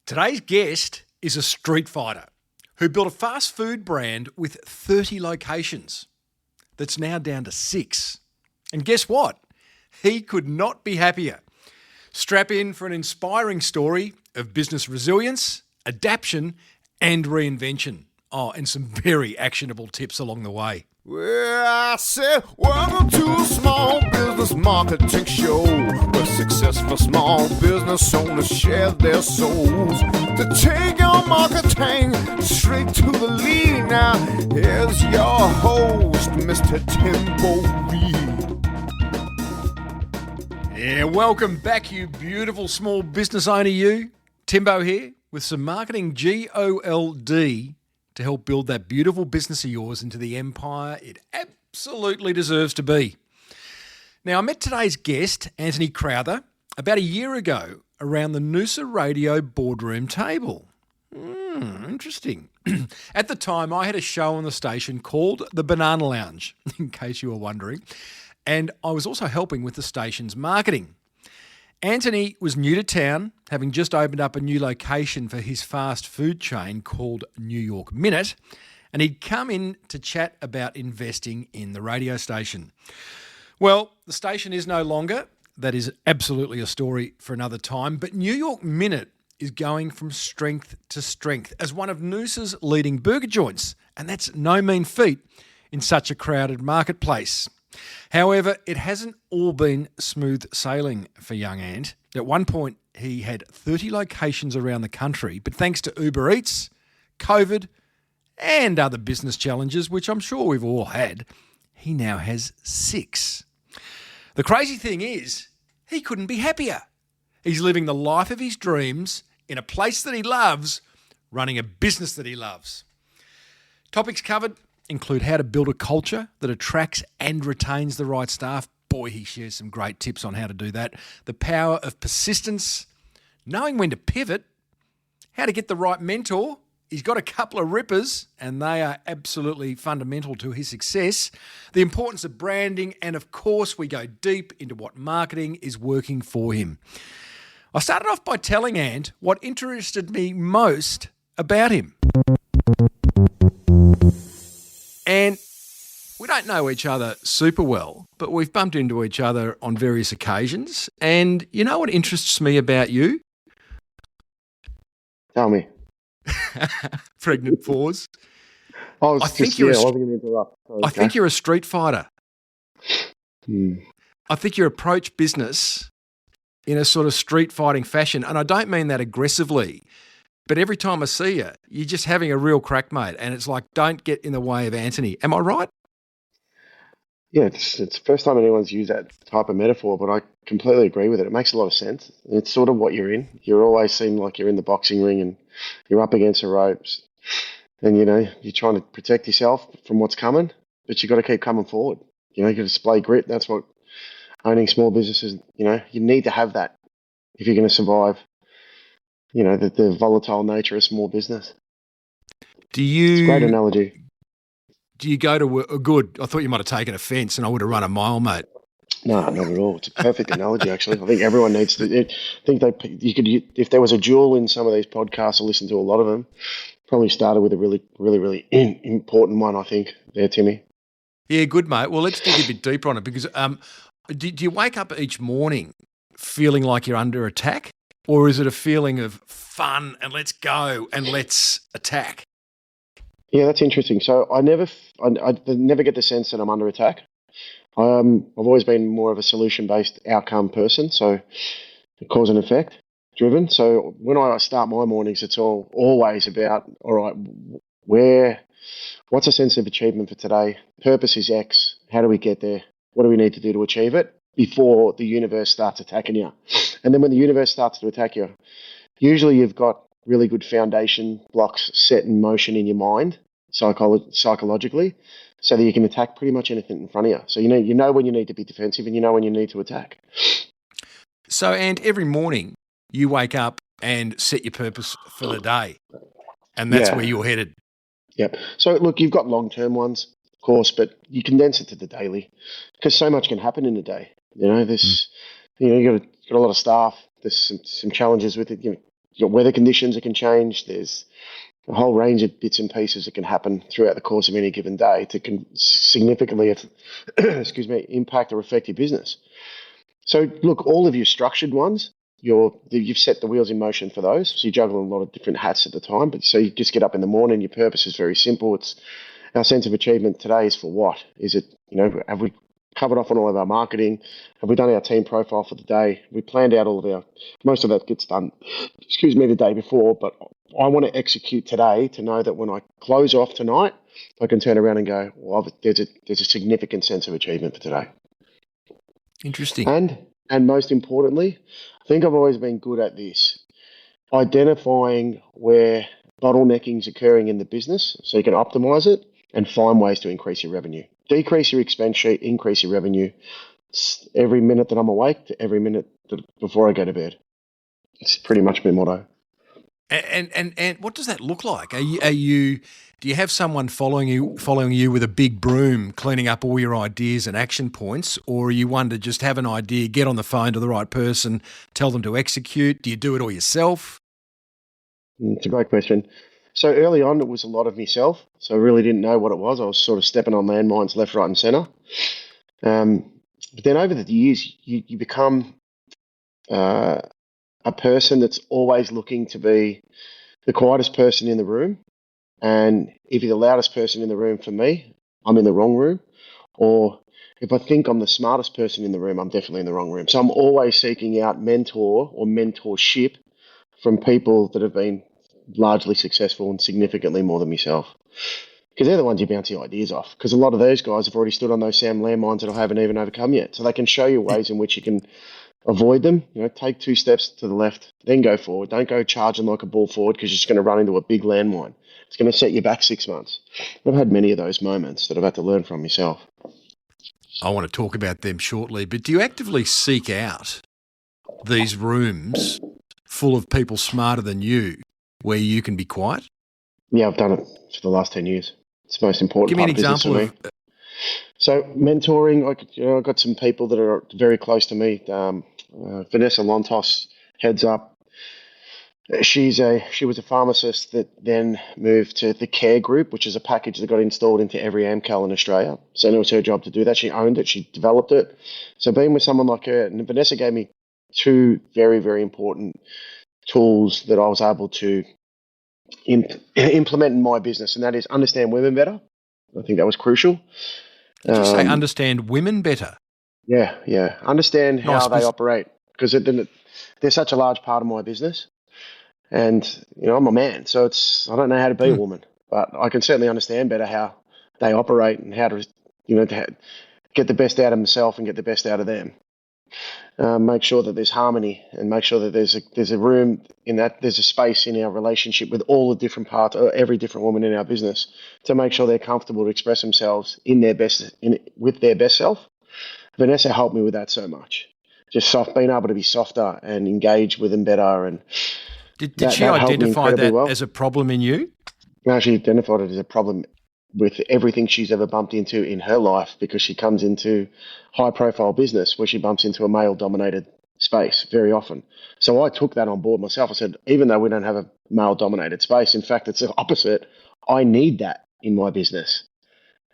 Today's guest is a street fighter who built a fast food brand with 30 locations that's now down to 6. And guess what? He could not be happier. Strap in for an inspiring story of business resilience, adaptation, and reinvention. Oh, and some very actionable tips along the way. Well, I said, welcome to a small business marketing show where successful small business owners share their souls to take your marketing straight to the lead. Now, here's your host, Mr. Timbo Reid. Yeah, welcome back, you beautiful small business owner, you. Timbo here with some marketing GOLD to help build that beautiful business of yours into the empire it absolutely deserves to be. Now, I met today's guest, Antony Crowther, about a year ago around the Noosa radio boardroom table. Interesting. At the time, I had a show on the station called The Banana Lounge, in case you were wondering, and I was also helping with the station's marketing. Antony was new to town, having just opened up a new location for his fast food chain called New York Minute, and he'd come in to chat about investing in the radio station. Well, the station is no longer. That is absolutely a story for another time, but New York Minute is going from strength to strength as one of Noosa's leading burger joints, and that's no mean feat in such a crowded marketplace. However, it hasn't all been smooth sailing for young Ant. At one point, he had 30 locations around the country, but thanks to UberEats, COVID, and other business challenges, which I'm sure we've all had, he now has 6. The crazy thing is, he couldn't be happier. He's living the life of his dreams in a place that he loves, running a business that he loves. Topics covered include how to build a culture that attracts and retains the right staff. Boy, he shares some great tips on how to do that. The power of persistence, knowing when to pivot, how to get the right mentor. He's got a couple of rippers, and they are absolutely fundamental to his success. The importance of branding, and of course, we go deep into what marketing is working for him. I started off by telling Ant what interested me most about him. And we don't know each other super well, but we've bumped into each other on various occasions. And you know what interests me about you? Tell me. Pregnant pause. I think you're a street fighter. I think you approach business in a sort of street fighting fashion. And I don't mean that aggressively. But every time I see you, you're just having a real crack, mate. And it's like, don't get in the way of Antony. Am I right? Yeah, it's the first time anyone's used that type of metaphor, but I completely agree with it. It makes a lot of sense. It's sort of what you're in. You always seem like you're in the boxing ring and you're up against the ropes. And, you're trying to protect yourself from what's coming, but you've got to keep coming forward. You've got to display grit. That's what owning small businesses, you need to have that if you're going to survive. The volatile nature of small business. It's a great analogy. Do you go to a good? I thought you might have taken offence and I would have run a mile, mate. No, not at all. It's a perfect analogy, actually. I think everyone needs to. You could, if there was a jewel in some of these podcasts, I listened to a lot of them. Probably started with a really, really, really important one, I think, there, Timmy. Yeah, good, mate. Well, let's dig a bit deeper on it because do you wake up each morning feeling like you're under attack? Or is it a feeling of fun and let's go and let's attack? Yeah, that's interesting. So I never get the sense that I'm under attack. I've always been more of a solution-based outcome person, so cause and effect driven. So when I start my mornings, it's always about, all right, what's a sense of achievement for today? Purpose is X. How do we get there? What do we need to do to achieve it? Before the universe starts attacking you. And then when the universe starts to attack you, usually you've got really good foundation blocks set in motion in your mind, psychologically, so that you can attack pretty much anything in front of you. So you know when you need to be defensive and you know when you need to attack. So, and every morning you wake up and set your purpose for the day, and that's where you're headed. Yep. So look, you've got long-term ones, of course, but you condense it to the daily because so much can happen in a day. You got a lot of staff. There's some challenges with it. you've got weather conditions that can change. There's a whole range of bits and pieces that can happen throughout the course of any given day to significantly, impact or affect your business. So look, all of your structured ones, you've set the wheels in motion for those. So you juggle a lot of different hats at the time. But so you just get up in the morning. Your purpose is very simple. It's our sense of achievement today is for what? Is it, have we covered off on all of our marketing? Have we done our team profile for the day? We planned out most of that gets done, the day before, but I want to execute today to know that when I close off tonight, I can turn around and go, well, there's a significant sense of achievement for today. Interesting. And most importantly, I think I've always been good at this, identifying where bottlenecking's occurring in the business so you can optimize it and find ways to increase your revenue. Decrease your expense sheet, increase your revenue every minute that I'm awake to every minute before I go to bed. It's pretty much my motto. And what does that look like? Do you have someone following you with a big broom, cleaning up all your ideas and action points, or are you one to just have an idea, get on the phone to the right person, tell them to execute? Do you do it all yourself? It's a great question. So early on, it was a lot of myself. So I really didn't know what it was. I was sort of stepping on landmines left, right, and centre. But then over the years, you become a person that's always looking to be the quietest person in the room. And if you're the loudest person in the room for me, I'm in the wrong room. Or if I think I'm the smartest person in the room, I'm definitely in the wrong room. So I'm always seeking out mentor or mentorship from people that have been largely successful and significantly more than myself. Because they're the ones you bounce your ideas off. Because a lot of those guys have already stood on those same landmines that I haven't even overcome yet. So they can show you ways in which you can avoid them. Take 2 steps to the left, then go forward. Don't go charging like a bull forward because you're just going to run into a big landmine. It's going to set you back 6 months. I've had many of those moments that I've had to learn from myself. I want to talk about them shortly, but do you actively seek out these rooms full of people smarter than you where you can be quiet? Yeah, I've done it for the last 10 years. It's the most important Give me an example of. So mentoring, I've got some people that are very close to me. Vanessa Lontos heads up. She was a pharmacist that then moved to the Care Group, which is a package that got installed into every AMCAL in Australia. So it was her job to do that. She owned it. She developed it. So being with someone like her, and Vanessa gave me 2 very, very important tools that I was able to implement in my business, and that is understand women better. I think that was crucial. Did you say understand women better? Yeah. Understand how they operate, because they're such a large part of my business. And, I'm a man, so I don't know how to be a woman, but I can certainly understand better how they operate and how to, to get the best out of themselves and get the best out of them. Make sure that there's harmony and make sure that there's a room in that, there's a space in our relationship with all the different parts, or every different woman in our business, to make sure they're comfortable to express themselves with their best self. Vanessa helped me with that so much. Just being able to be softer and engage with them better. And did she identify that as a problem in you? No, she identified it as a problem with everything she's ever bumped into in her life, because she comes into high-profile business where she bumps into a male-dominated space very often. So I took that on board myself. I said, even though we don't have a male-dominated space, in fact, it's the opposite. I need that in my business.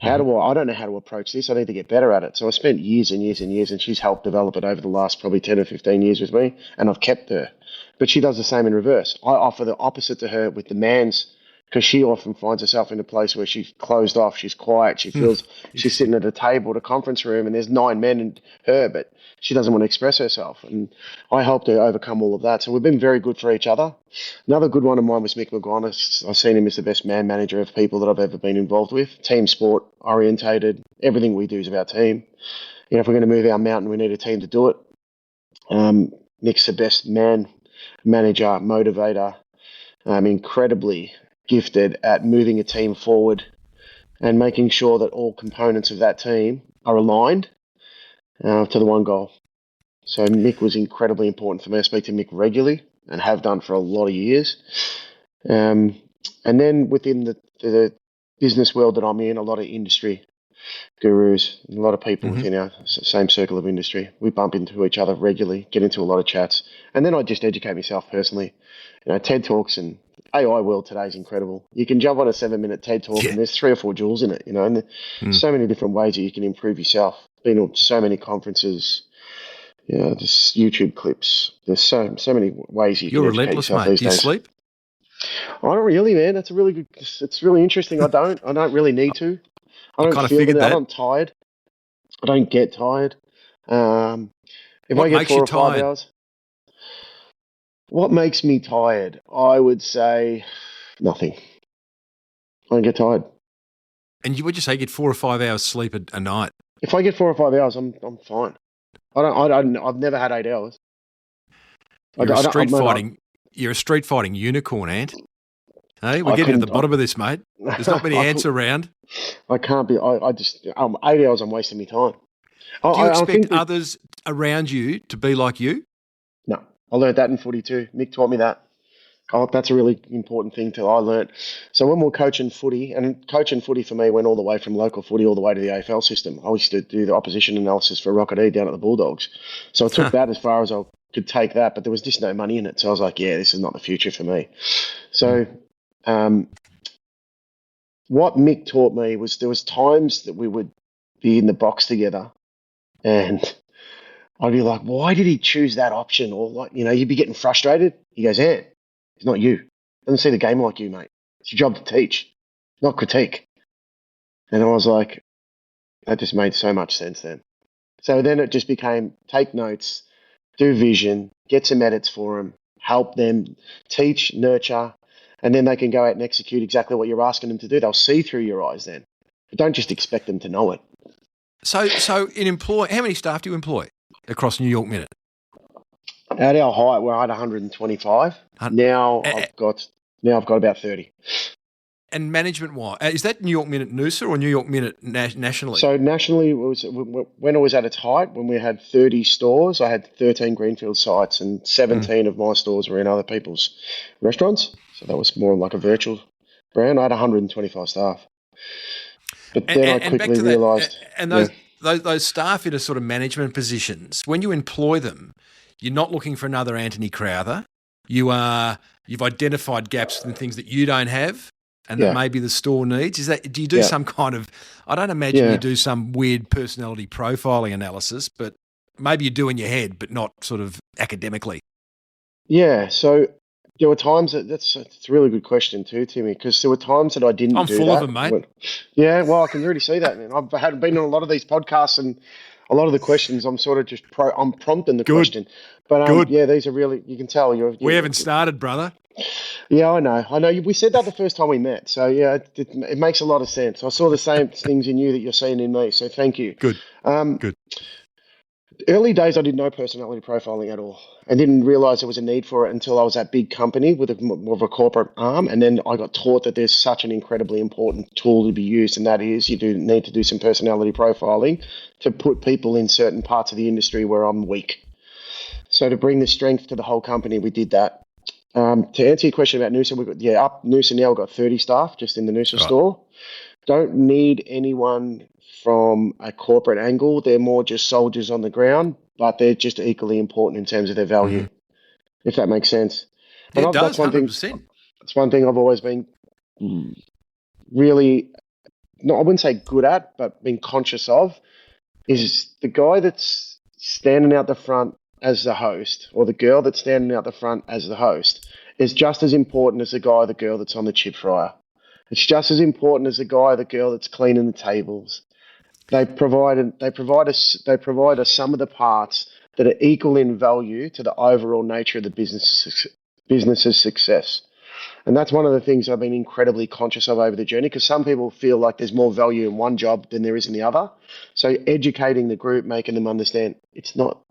I don't know how to approach this. I need to get better at it. So I spent years and years and years, and she's helped develop it over the last probably 10 or 15 years with me, and I've kept her. But she does the same in reverse. I offer the opposite to her with the man's, because she often finds herself in a place where she's closed off, she's quiet, she feels she's sitting at a table at a conference room and there's 9 men and her, but she doesn't want to express herself. And I helped her overcome all of that. So we've been very good for each other. Another good one of mine was Mick McGonaght. I've seen him as the best man manager of people that I've ever been involved with. Team sport orientated. Everything we do is about team. If we're going to move our mountain, we need a team to do it. Mick's the best man manager, motivator, incredibly gifted at moving a team forward and making sure that all components of that team are aligned to the one goal. So Mick was incredibly important for me. I speak to Mick regularly and have done for a lot of years. And then within the business world that I'm in, a lot of industry gurus, and a lot of people Mm-hmm. within our same circle of industry. We bump into each other regularly, get into a lot of chats, and then I just educate myself personally. TED Talks and AI world today is incredible. You can jump on a 7-minute TED Talk Yeah. and there's 3 or 4 jewels in it, and there's so many different ways that you can improve yourself. Been on so many conferences, just YouTube clips. There's so many ways you You're can educate relentless, yourself mate. these Do you days. sleep? I don't really, man. That's a really good. It's really interesting. I don't really need to. I I don't kind of feel figured that. that. I'm tired. I don't get tired. Um, if I What get makes you 4 or 5 tired? hours, what makes me tired? I would say nothing. I don't get tired. And would you say you get 4 or 5 hours sleep a night? If I get 4 or 5 hours, I'm fine. I've never had 8 hours. I, You're a don't- I, don't- street man, fighting. You're a street fighting unicorn, Ant. Hey, we're I getting to the couldn't. bottom of this, mate. There's not many I, ants around. I can't be. I just 8 hours. I'm wasting my time. Do you I expect think others around you to be like you? no. I learned that in footy too. Mick taught me that. Oh, that's a really important thing I learnt. So when we're coaching footy, and coaching footy for me went all the way from local footy all the way to the AFL system. I used to do the opposition analysis for Rocket E down at the Bulldogs. So I took that as far as I could take that, but there was just no money in it. So I was like, yeah, this is not the future for me. So what Mick taught me was there was times that we would be in the box together and I'd be like, why did he choose that option? Or like, you'd be getting frustrated. He goes, Ant, it's not you. Doesn't see the game like you, mate. It's your job to teach, not critique. And I was like, that just made so much sense then. So then it just became take notes, do vision, get some edits for them, help them, teach, nurture, and then they can go out and execute exactly what you're asking them to do. They'll see through your eyes then. But don't just expect them to know it. So how many staff do you employ across New York Minute? At our height, we're at 125. Now I've got about 30. And management-wise, is that New York Minute Noosa or New York Minute nationally? So nationally, when it was at its height, when we had 30 stores, I had 13 greenfield sites, and 17 of my stores were in other people's restaurants. So that was more like a virtual brand. I had 125 staff. But then I quickly realised, and those staff in a sort of management positions, when you employ them, you're not looking for another Antony Crowther. You've identified gaps and things that you don't have, and that maybe the store needs. Do you do some kind of? I don't imagine you do some weird personality profiling analysis, but maybe you do in your head, but not sort of academically. Yeah. So there were times that's a really good question too, Timmy, because there were times that I didn't. I'm do full that. of them, mate. Yeah, well, I can really see that, man. I've been on a lot of these podcasts, and a lot of the questions I'm sort of just I'm prompting the question. But yeah, these are really, you can tell we haven't started, brother. Yeah, I know. We said that the first time we met, so yeah, it makes a lot of sense. I saw the same things in you that you're seeing in me, so thank you. Good. Good. Early days, I did no personality profiling at all. I didn't realize there was a need for it until I was at big company with more of a corporate arm. And then I got taught that there's such an incredibly important tool to be used. And that is you do need to do some personality profiling to put people in certain parts of the industry where I'm weak. So to bring the strength to the whole company, we did that. To answer your question about Noosa, up Noosa now, we've got 30 staff just in the Noosa store. Don't need anyone from a corporate angle. They're more just soldiers on the ground, but they're just equally important in terms of their value, if that makes sense. Yeah, it does, 100%. That's one thing I've always been really, I wouldn't say good at, but been conscious of, is the guy that's standing out the front as the host, or the girl that's standing out the front as the host, is just as important as the guy or the girl that's on the chip fryer. It's just as important as the guy or the girl that's cleaning the tables. They provide us some of the parts that are equal in value to the overall nature of the business's success. And that's one of the things I've been incredibly conscious of over the journey, because some people feel like there's more value in one job than there is in the other. So educating the group, making them understand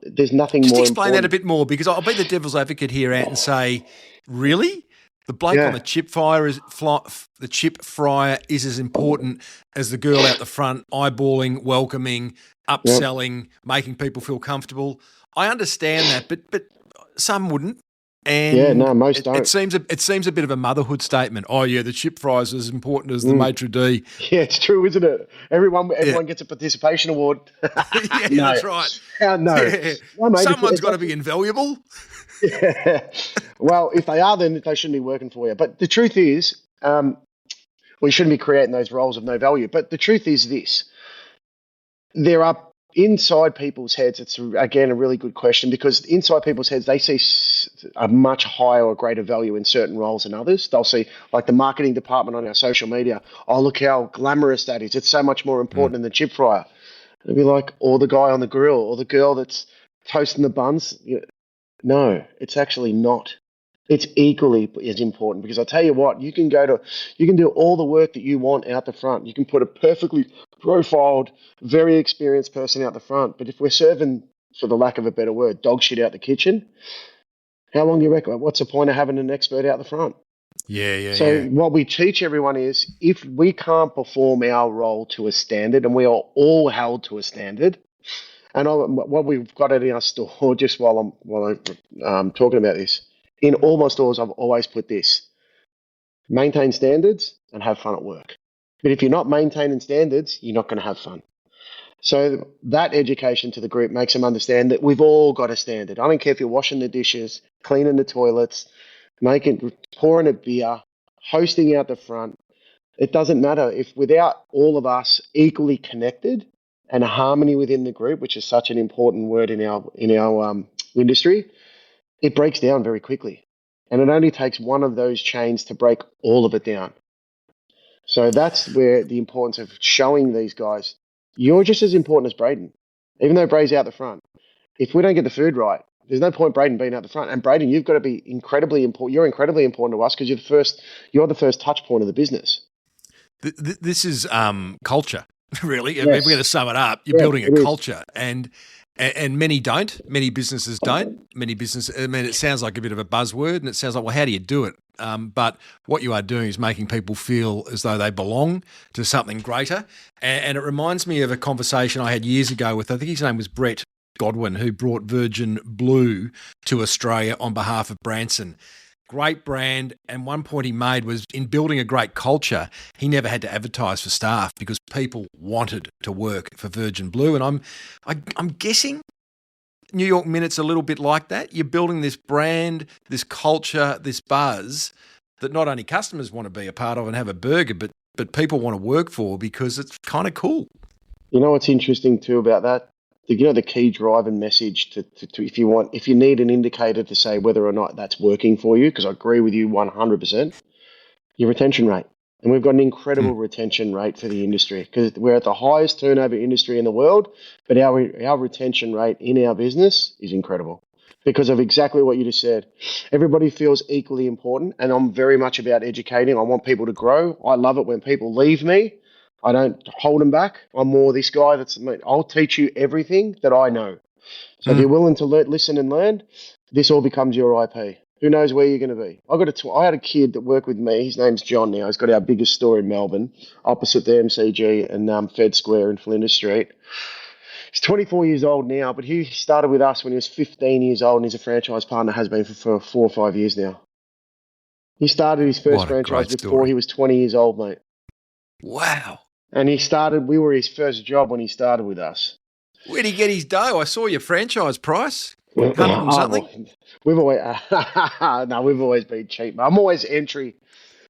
there's nothing Just more explain important. that a bit more, because I'll be the devil's advocate here, Ant, and say, really? The bloke on the chip fryer is as important as the girl out the front, eyeballing, welcoming, upselling, making people feel comfortable. I understand that, but some wouldn't. Yeah, And no, most it, it don't. seems it seems a bit of a motherhood statement. Oh yeah, the chip fries are as important as the maitre d'. Yeah, it's true, isn't it? Everyone Yeah, gets a participation award. yeah, No, that's right. no, Yeah, no, mate. someone's It's got to be actually invaluable. yeah. Well, if they are, then they shouldn't be working for you. But the truth is, we shouldn't be creating those roles of no value. But the truth is this: there are inside people's heads. It's again a really good question because inside people's heads they see a much higher or greater value in certain roles than others. They'll see like the marketing department on our social media. Oh, look how glamorous that is! It's so much more important than the chip fryer. It'd be like, or the guy on the grill, or the girl that's toasting the buns. No, it's actually not. It's equally as important because I tell you what, you can do all the work that you want out the front. You can put a perfectly profiled, very experienced person out the front. But if we're serving, for the lack of a better word, dog shit out the kitchen, how long do you reckon? What's the point of having an expert out the front? Yeah, yeah, So yeah. what we teach everyone is if we can't perform our role to a standard, and we are all held to a standard, and what we've got it in our store, just while I'm talking about this, in all my stores, I've always put this: maintain standards and have fun at work. But if you're not maintaining standards, you're not going to have fun. So that education to the group makes them understand that we've all got a standard. I don't care if you're washing the dishes, cleaning the toilets, pouring a beer, hosting out the front. It doesn't matter if without all of us equally connected and harmony within the group, which is such an important word in our industry, it breaks down very quickly. And it only takes one of those chains to break all of it down. So that's where the importance of showing these guys, you're just as important as Braden, even though Brady's out the front. If we don't get the food right, there's no point Braden being out the front. And Braden, you've got to be incredibly important. You're incredibly important to us because you're the first touch point of the business. This is culture, really. I mean, if we're going to Yes. sum it up, you're Yeah, building a it is. culture, and many don't. Many businesses don't. Many businesses. I mean, it sounds like a bit of a buzzword, and it sounds like, well, how do you do it? But what you are doing is making people feel as though they belong to something greater. And it reminds me of a conversation I had years ago with, I think his name was Brett Godwin, who brought Virgin Blue to Australia on behalf of Branson. Great brand. And one point he made was in building a great culture, he never had to advertise for staff because people wanted to work for Virgin Blue. And I'm guessing New York Minute's a little bit like that. You're building this brand, this culture, this buzz that not only customers want to be a part of and have a burger, but people want to work for because it's kind of cool. You know what's interesting too about that? The key driving message to if you need an indicator to say whether or not that's working for you, because I agree with you 100%, your retention rate. And we've got an incredible retention rate for the industry because we're at the highest turnover industry in the world, but our retention rate in our business is incredible because of exactly what you just said. Everybody feels equally important, and I'm very much about educating. I want people to grow. I love it when people leave me. I don't hold them back. I'm more this guy I'll teach you everything that I know. So if you're willing to listen and learn, this all becomes your IP. Who knows where you're going to be? I had a kid that worked with me. His name's John now. He's got our biggest store in Melbourne, opposite the MCG and Fed Square in Flinders Street. He's 24 years old now, but he started with us when he was 15 years old, and he's a franchise partner, has been for 4 or 5 years now. He started his first What a franchise great before story. he was 20 years old, mate. Wow. And we were his first job when he started with us. Where'd he get his dough? I saw your franchise price. Oh, 100 and something? well, we've always no, we've always been cheap. I'm always entry.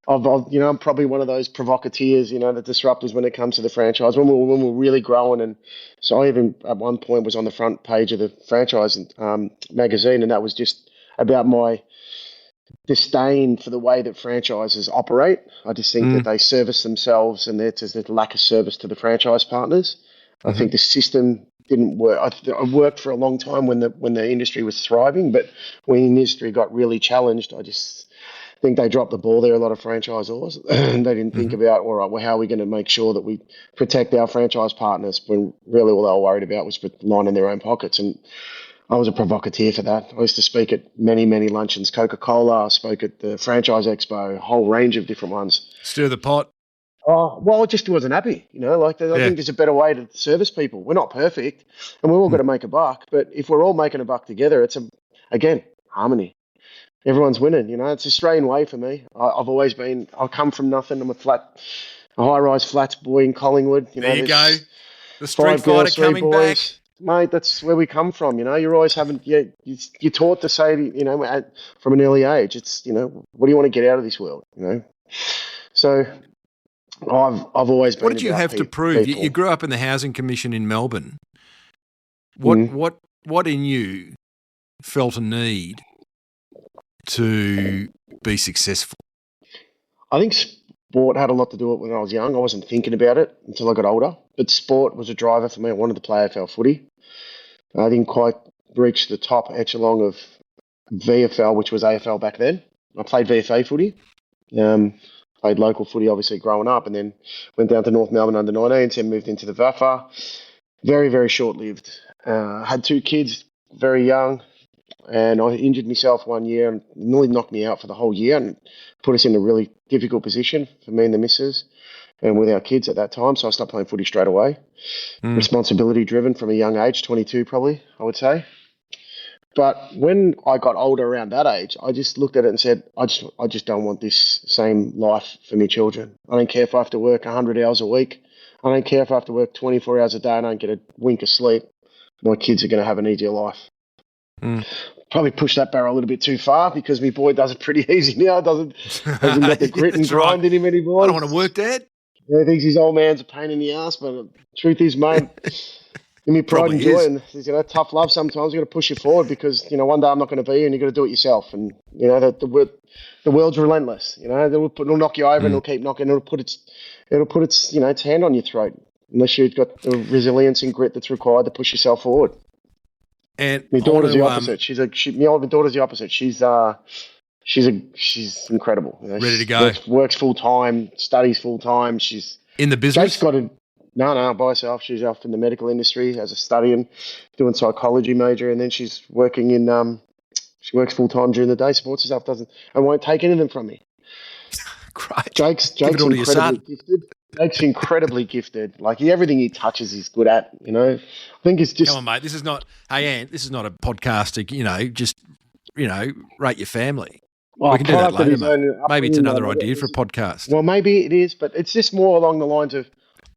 I'm probably one of those provocateurs, the disruptors when it comes to the franchise. When we're really growing, and so I even at one point was on the front page of the franchise magazine, and that was just about my disdain for the way that franchises operate. I just think that they service themselves, and there's just a lack of service to the franchise partners. I think the system didn't work. I worked for a long time when the industry was thriving, but when the industry got really challenged, I just think they dropped the ball there. A lot of franchisors, and they didn't think about, all right, well, how are we going to make sure that we protect our franchise partners when really all they were worried about was lining their own pockets. And I was a provocateur for that. I used to speak at many, many luncheons. Coca-Cola, I spoke at the Franchise Expo, a whole range of different ones. Stir the pot. Oh, well, I just wasn't happy. I think there's a better way to service people. We're not perfect, and we're all got to make a buck. But if we're all making a buck together, again, harmony. Everyone's winning. It's the Australian way for me. I've always been. I come from nothing. I'm a high-rise flats boy in Collingwood. There you go. There's The Street 5 girls, Fighter three coming back. boys. Mate, that's where we come from. You're always having. You're taught to say, from an early age, it's what do you want to get out of this world? So I've always been. What did you about have to prove? people. You grew up in the Housing Commission in Melbourne. Mm. What in you felt a need to be successful? I think sport had a lot to do with it when I was young. I wasn't thinking about it until I got older. But sport was a driver for me. I wanted to play AFL footy. I didn't quite reach the top echelon of VFL, which was AFL back then. I played VFA footy. Played local footy, obviously, growing up, and then went down to North Melbourne under 19s and moved into the VAFA. Very, very short-lived. Had 2 kids very young, and I injured myself one year and nearly knocked me out for the whole year and put us in a really difficult position for me and the missus and with our kids at that time. So I stopped playing footy straight away. Responsibility driven from a young age, 22 probably, I would say. But when I got older around that age, I just looked at it and said, I just don't want this same life for my children. I don't care if I have to work 100 hours a week. I don't care if I have to work 24 hours a day and I don't get a wink of sleep. My kids are going to have an easier life. Probably pushed that barrel a little bit too far because my boy does it pretty easy now. Hasn't got the grit and grind in him anymore. I don't want to work, Dad. Yeah, he thinks his old man's a pain in the ass, but the truth is, mate, give me pride and joy. And tough love sometimes. You've got to push you forward because one day I'm not going to be here and you've got to do it yourself. And the world's relentless. It'll knock you over and it'll keep knocking. It'll put its its hand on your throat unless you've got the resilience and grit that's required to push yourself forward. And my daughter's the opposite. My daughter's the opposite. She's incredible. Ready to go. Works full time, studies full time. She's in the business. Jake's got no by herself. She's off in the medical industry as a studying, doing psychology major, and then she's working in. She works full time during the day, supports herself, and won't take anything from me. Great. Jake's incredibly gifted. Jake's incredibly gifted. Like everything he touches, he's good at. I think it's just. Come on, mate. This is not. Hey, Ant. This is not a podcast to just rate your family. Well, we can do that later, mate. Maybe it's another idea for a podcast. Well, maybe it is, but it's just more along the lines of,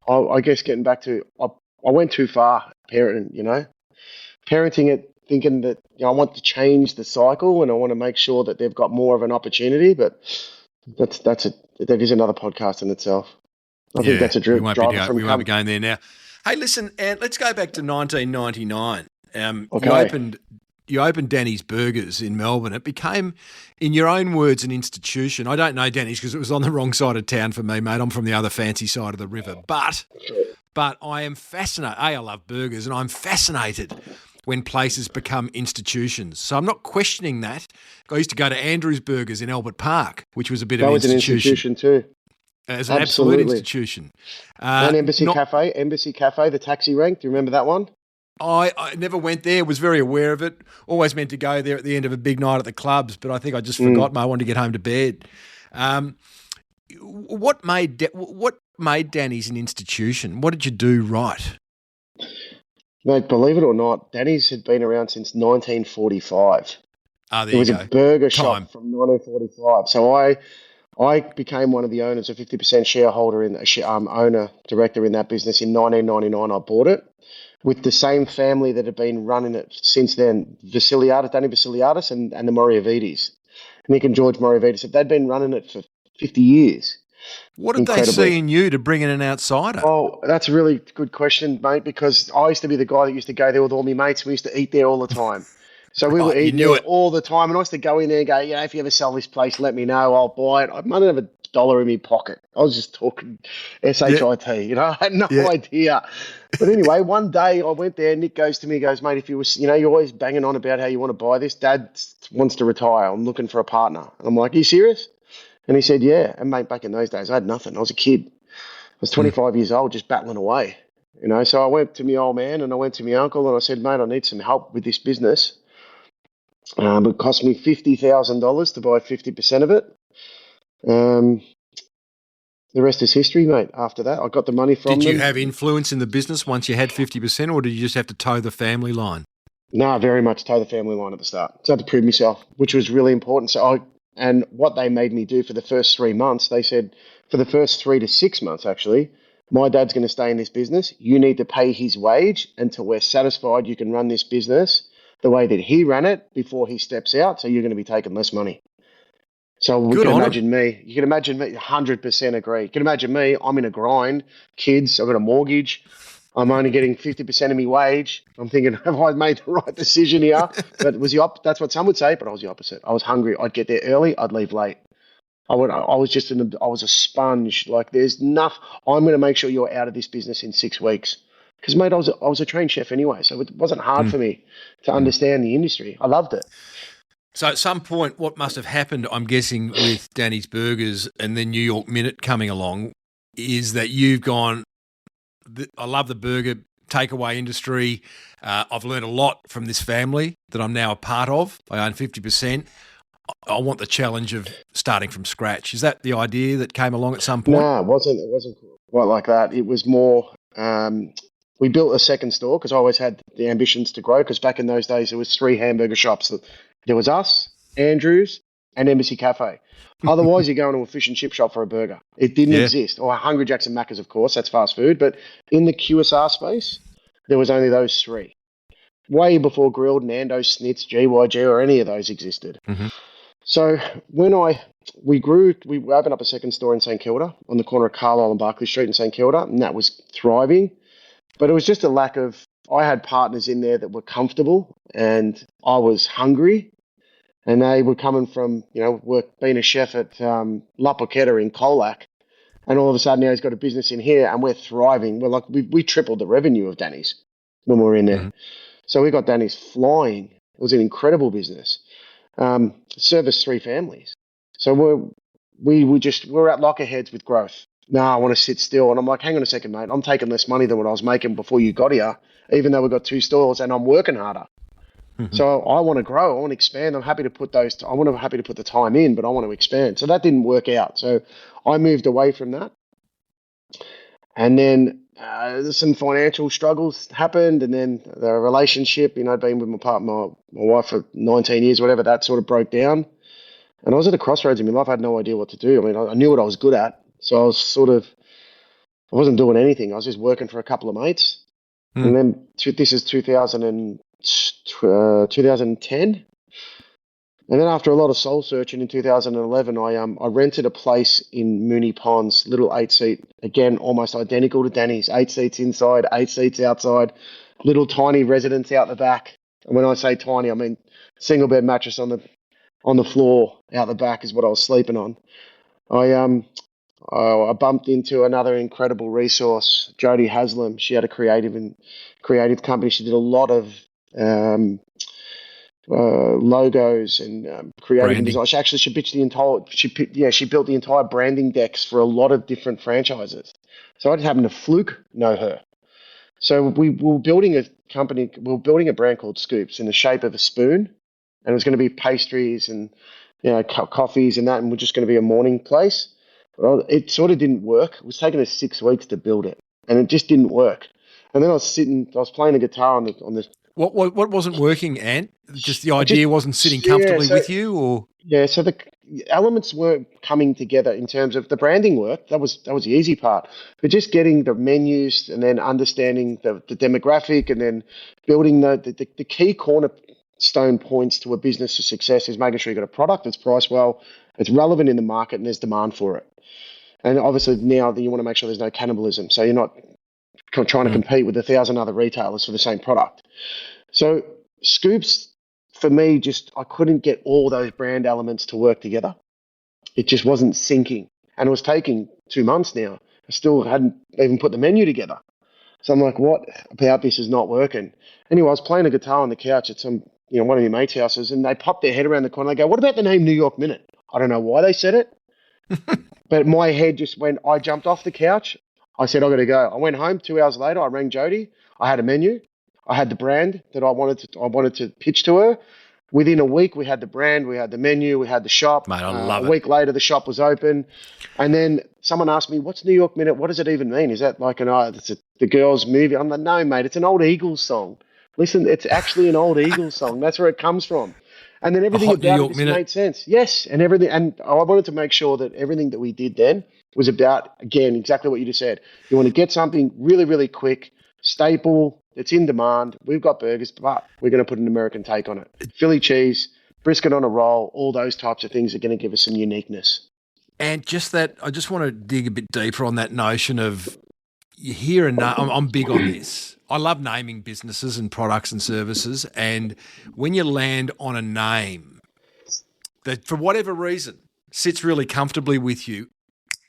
I guess, getting back to, I went too far parenting. Parenting it, thinking that I want to change the cycle and I want to make sure that they've got more of an opportunity, but that is another podcast in itself. I think that's a driver. We won't be going there now. Hey, listen, Ant, let's go back to 1999. Okay. You opened Danny's Burgers in Melbourne. It became, in your own words, an institution. I don't know Danny's because it was on the wrong side of town for me, mate. I'm from the other fancy side of the river. But I am fascinated. I love burgers, and I'm fascinated when places become institutions. So I'm not questioning that. I used to go to Andrew's Burgers in Albert Park, which was a bit of an institution. That was an institution too. As an absolute institution. And Embassy Cafe, the taxi rank. Do you remember that one? I never went there, was very aware of it, always meant to go there at the end of a big night at the clubs, but I think I just forgot I wanted to get home to bed. What made Danny's an institution? What did you do right? Mate, believe it or not, Danny's had been around since 1945. There it was a burger shop from 1945. So I became one of the owners, a 50% shareholder director in that business in 1999. I bought it with the same family that had been running it since then, Danny Vasiliadis and the Moriavides, Nick and George Moriavides. They'd been running it for 50 years. What did they see in you to bring in an outsider? Oh, that's a really good question, mate, because I used to be the guy that used to go there with all my mates. We used to eat there all the time. So we were eating there all the time, and I used to go in there and go, if you ever sell this place, let me know. I'll buy it. I might have $1 in my pocket. I was just talking SHIT, I had no idea. But anyway, one day I went there, Nick goes to me, mate, if you was, you're always banging on about how you want to buy this. Dad wants to retire. I'm looking for a partner. And I'm like, are you serious? And he said, yeah. And mate, back in those days, I had nothing. I was a kid. I was 25 years old, just battling away. So I went to my old man and I went to my uncle and I said, mate, I need some help with this business. It cost me $50,000 to buy 50% of it. The rest is history, mate. After that, I got the money from them. Did you have influence in the business once you had 50%, or did you just have to toe the family line? No, very much toe the family line at the start. So I had to prove myself, which was really important. And what they made me do for the first 3 months, they said for the first 3 to 6 months, actually, my dad's going to stay in this business. You need to pay his wage until we're satisfied you can run this business the way that he ran it before he steps out. So you're going to be taking less money. So we Good can on him. imagine me. You can imagine me. 100% agree. You can imagine me. I'm in a grind. Kids. I've got a mortgage. I'm only getting 50% of my wage. I'm thinking, have I made the right decision here? But that's what some would say, but I was the opposite. I was hungry. I'd get there early. I'd leave late. I was a sponge. Like there's enough. I'm going to make sure you're out of this business in 6 weeks. Because mate, I was a trained chef anyway, so it wasn't hard for me to understand the industry. I loved it. So at some point, what must have happened, I'm guessing, with Danny's Burgers and then New York Minute coming along, is that you've gone, I love the burger takeaway industry. I've learned a lot from this family that I'm now a part of. I own 50%. I want the challenge of starting from scratch. Is that the idea that came along at some point? No, it wasn't. It wasn't quite like that. It was more. We built a second store because I always had the ambitions to grow. Because back in those days, there was 3 hamburger shops. There was us, Andrews, and Embassy Cafe. Otherwise, you're going to a fish and chip shop for a burger. It didn't exist. Or Hungry Jacks and Macca's, of course. That's fast food. But in the QSR space, there was only those 3. Way before Grilled, Nando's, Snits, GYG, or any of those existed. Mm-hmm. So when we opened up a second store in St Kilda on the corner of Carlisle and Barclay Street in St Kilda, and that was thriving. But it was just a lack of. I had partners in there that were comfortable, and I was hungry, and they were coming from being a chef at La Poqueta in Colac, and all of a sudden now he's got a business in here, and we're thriving. We're like we tripled the revenue of Danny's when we were in there, so we got Danny's flying. It was an incredible business. Service 3 families. So we're at lockerheads with growth. No, I want to sit still. And I'm like, hang on a second, mate. I'm taking less money than what I was making before you got here, even though we've got 2 stores and I'm working harder. So I want to grow. I want to expand. I'm happy to put the time in, but I want to expand. So that didn't work out. So I moved away from that. And then some financial struggles happened, and then the relationship, I'd been with my wife for 19 years, whatever, that sort of broke down. And I was at a crossroads in my life. I had no idea what to do. I mean, I knew what I was good at. So I wasn't doing anything. I was just working for a couple of mates. And then this is 2010. And then after a lot of soul searching in 2011, I rented a place in Mooney Ponds, little 8-seat, again, almost identical to Danny's, 8 seats inside, 8 seats outside, little tiny residence out the back. And when I say tiny, I mean single bed mattress on the floor out the back is what I was sleeping on. I bumped into another incredible resource, Jodie Haslam. She had a creative company. She did a lot of logos and creative design. She built the entire branding decks for a lot of different franchises. So I just happened to fluke know her. So we were building a company. We were building a brand called Scoops in the shape of a spoon, and it was going to be pastries and coffees and that, and we're just going to be a morning place. Well, it sort of didn't work. It was taking us 6 weeks to build it, and it just didn't work. And then I was playing a guitar on the. What wasn't working, Ant? Just the idea wasn't sitting comfortably with you, or so the elements weren't coming together in terms of the branding work. That was the easy part, but just getting the menus and then understanding the demographic and then building the key cornerstone points to a business of success is making sure you've got a product that's priced well, it's relevant in the market, and there's demand for it. And obviously now you want to make sure there's no cannibalism, so you're not trying to compete with 1,000 other retailers for the same product. So Scoops, for me, I couldn't get all those brand elements to work together. It just wasn't syncing. And it was taking 2 months now. I still hadn't even put the menu together. So I'm like, what about this is not working? Anyway, I was playing a guitar on the couch at one of your mates' houses, and they popped their head around the corner. They go, what about the name New York Minute? I don't know why they said it, but my head just went, I jumped off the couch. I said, I got to go. I went home 2 hours later. I rang Jodie. I had a menu. I had the brand that I wanted to pitch to her. Within a week, we had the brand, we had the menu, we had the shop. Mate, I love it. A week later, the shop was open. And then someone asked me, what's New York Minute? What does it even mean? Is that like the girls' movie? I'm like, no, mate, it's an old Eagles song Listen, it's actually an old Eagles song. That's where it comes from. And then A everything hot New about it York just minute. made sense. Yes, and everything. And I wanted to make sure that everything that we did then was about, again, exactly what you just said. You want to get something really, really quick, staple, that's in demand. We've got burgers, but we're going to put an American take on it. Philly cheese, brisket on a roll, all those types of things are going to give us some uniqueness. And just that, I just want to dig a bit deeper on that notion of you hear I'm big on this. I love naming businesses and products and services. And when you land on a name that, for whatever reason, sits really comfortably with you,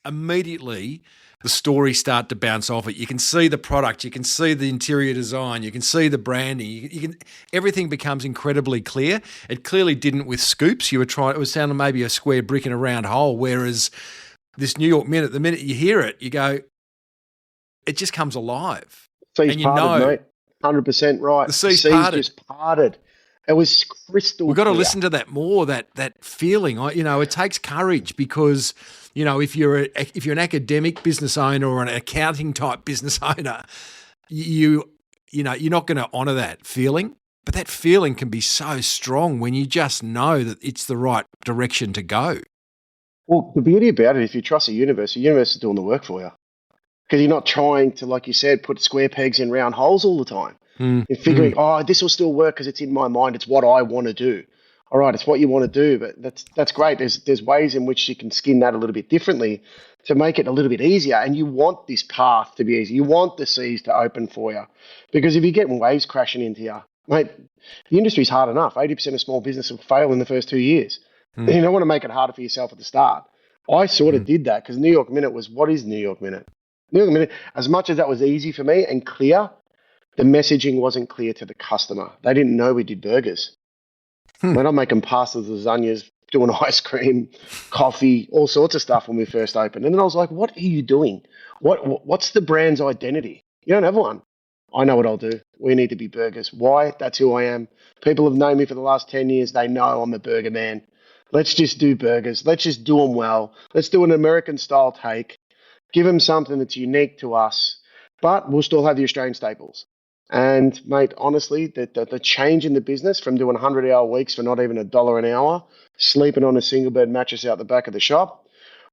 immediately the stories start to bounce off it. You can see the product, you can see the interior design, you can see the branding. You can everything becomes incredibly clear. It clearly didn't with Scoops. You were trying. It was sounding maybe a square brick in a round hole. Whereas this New York Minute, the minute you hear it, you go, it just comes alive. Seas And you parted, know, mate. 100% right. the seas parted. Just parted. It was crystal We've got to clear. listen to that more. That feeling. It takes courage because if you're an academic business owner or an accounting type business owner, you're not going to honour that feeling. But that feeling can be so strong when you just know that it's the right direction to go. Well, the beauty about it, if you trust the universe is doing the work for you. Because you're not trying to, like you said, put square pegs in round holes all the time. You're figuring, this will still work because it's in my mind. It's what I want to do. All right, it's what you want to do, but that's great. There's ways in which you can skin that a little bit differently to make it a little bit easier. And you want this path to be easy. You want the seas to open for you. Because if you're getting waves crashing into you, mate, the industry's hard enough. 80% of small business will fail in the first 2 years. You don't want to make it harder for yourself at the start. I sort of did that because New York Minute was, what is New York Minute? New York Minute, as much as that was easy for me and clear, the messaging wasn't clear to the customer. They didn't know we did burgers. We're not making pastas, lasagnas, doing ice cream, coffee, all sorts of stuff when we first opened. And then I was like, what are you doing? What's the brand's identity? You don't have one. I know what I'll do. We need to be burgers. Why? That's who I am. People have known me for the last 10 years. They know I'm a burger man. Let's just do burgers. Let's just do them well. Let's do an American style take. Give them something that's unique to us, but we'll still have the Australian staples. And, mate, honestly, the change in the business from doing 100-hour weeks for not even $1 an hour, sleeping on a single bed mattress out the back of the shop,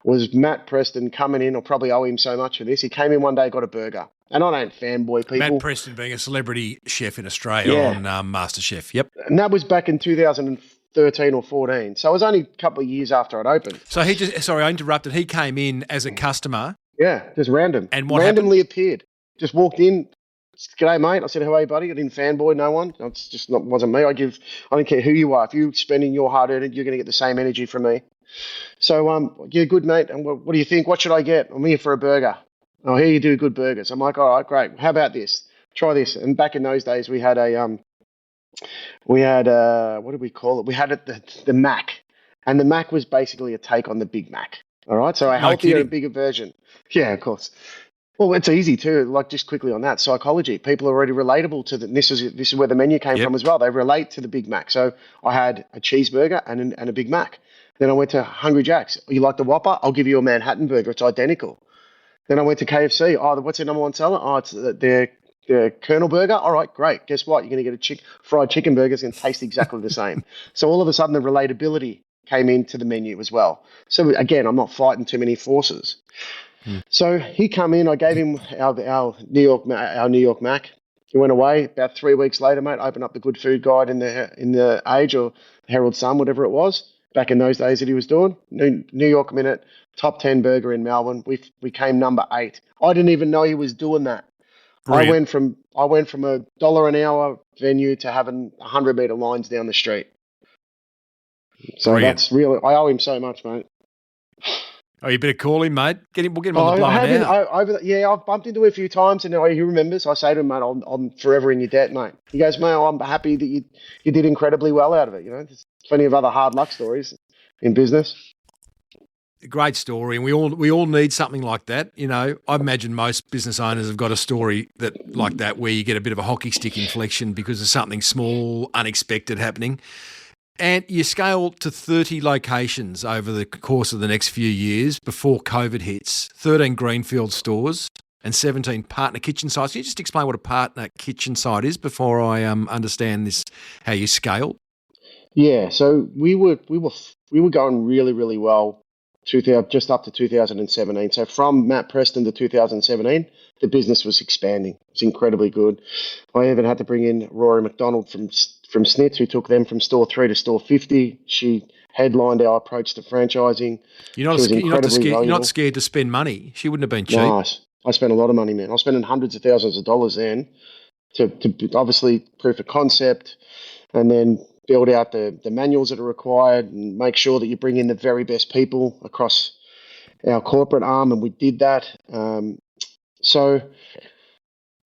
was Matt Preston coming in. I'll probably owe him so much for this. He came in one day, got a burger. And I don't fanboy people. Matt Preston being a celebrity chef in Australia on MasterChef. Yep. And that was back in 2013 or 14. So it was only a couple of years after I'd opened. So I interrupted. He came in as a customer. Yeah, just random. And what randomly appeared. Just walked in. G'day, mate. I said, how are you, buddy? I didn't fanboy no one. It's just wasn't me. I don't care who you are. If you're spending your hard earned, you're going to get the same energy from me. So, yeah, good, mate. And what do you think? What should I get? I'm here for a burger. Oh, here you do good burgers. I'm like, all right, great. How about this? Try this. And back in those days, we had what did we call it? We had the Mac. And the Mac was basically a take on the Big Mac. All right. So a healthier and bigger version. Yeah, of course. Well, it's easy too. Like just quickly on that, psychology. People are already relatable to this is where the menu came from as well. They relate to the Big Mac. So I had a cheeseburger and a Big Mac. Then I went to Hungry Jack's. You like the Whopper? I'll give you a Manhattan burger. It's identical. Then I went to KFC. Oh, what's their number one seller? Oh, it's their Colonel Burger. All right, great. Guess what? You're going to get a fried chicken burger. It's going to taste exactly the same. So all of a sudden, the relatability came into the menu as well. So again, I'm not fighting too many forces. So he come in. I gave him our New York Mac. He went away. About 3 weeks later, mate, opened up the Good Food Guide in the Age or Herald Sun, whatever it was. Back in those days that he was doing New York Minute, top 10 burger in Melbourne. We came number 8. I didn't even know he was doing that. Brilliant. I went from $1 an hour venue to having 100-meter lines down the street. So Brilliant. That's really I owe him so much, mate. Oh, you better call him, mate. We'll get him on the blower now. I've bumped into him a few times, and he remembers. I say to him, mate, I'm forever in your debt, mate. He goes, mate, I'm happy that you did incredibly well out of it. There's plenty of other hard luck stories in business. Great story, and we all need something like that. I imagine most business owners have got a story like that where you get a bit of a hockey stick inflection because of something small, unexpected happening. And you scale to 30 locations over the course of the next few years before COVID hits, 13 greenfield stores. and 17 partner kitchen sites. Can you just explain what a partner kitchen site is before I understand this, how you scale? Yeah, so we were going really, really well, just up to 2017. So from Matt Preston to 2017, the business was expanding. It's incredibly good. I even had to bring in Rory McDonald from Snitz, who took them from store 3 to store 50. She headlined our approach to franchising. She was incredibly valuable. You're not scared to spend money. She wouldn't have been cheap. Nice. I spent a lot of money, man. I was spending hundreds of thousands of dollars then to obviously proof of concept, and then build out the manuals that are required and make sure that you bring in the very best people across our corporate arm, and we did that. So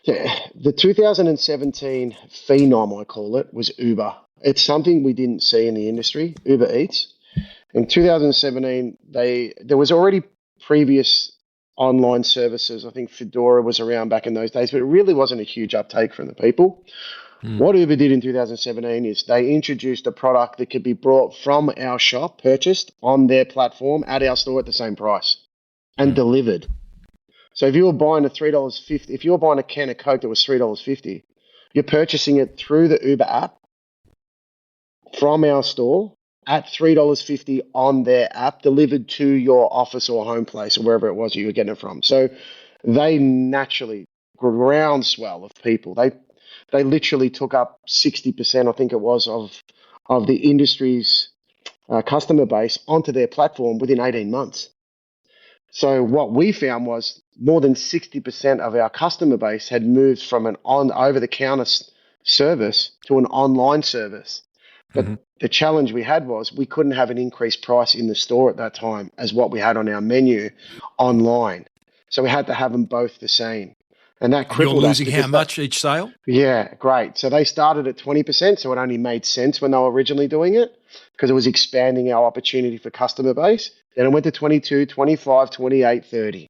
the 2017 phenom, I call it, was Uber. It's something we didn't see in the industry, UberEats. In 2017, there was already previous online services. I think Fedora was around back in those days, but it really wasn't a huge uptake from the people. What Uber did in 2017 is they introduced a product that could be brought from our shop, purchased on their platform at our store at the same price and delivered. So if you were buying if you were buying a can of Coke that was $3.50, you're purchasing it through the Uber app from our store at $3.50 on their app, delivered to your office or home place or wherever it was you were getting it from. So they naturally groundswell of people. They literally took up 60%, I think it was, of the industry's customer base onto their platform within 18 months. So what we found was more than 60% of our customer base had moved from an over-the-counter service to an online service. But the challenge we had was we couldn't have an increased price in the store at that time as what we had on our menu online. So we had to have them both the same. And that crippled us. You're losing how much each sale? Yeah, great. So they started at 20%, so it only made sense when they were originally doing it because it was expanding our opportunity for customer base. Then it went to 22, 25, 28, 30.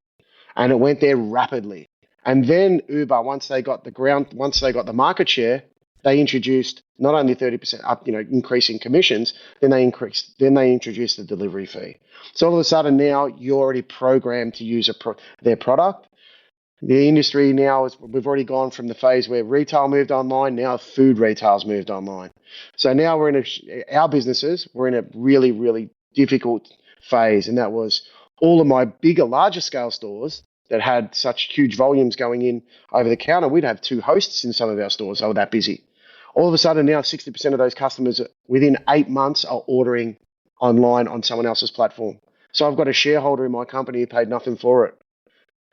And it went there rapidly. And then Uber, once they got the market share, they introduced not only 30% up, increase in commissions, then they introduced the delivery fee. So all of a sudden now you're already programmed to use their product. The industry now we've already gone from the phase where retail moved online. Now food retail's moved online. So now we're in a really, really difficult phase. And that was all of my larger scale stores that had such huge volumes going in over the counter. We'd have 2 hosts in some of our stores. They were that busy. All of a sudden now 60% of those customers within 8 months are ordering online on someone else's platform. So I've got a shareholder in my company who paid nothing for it.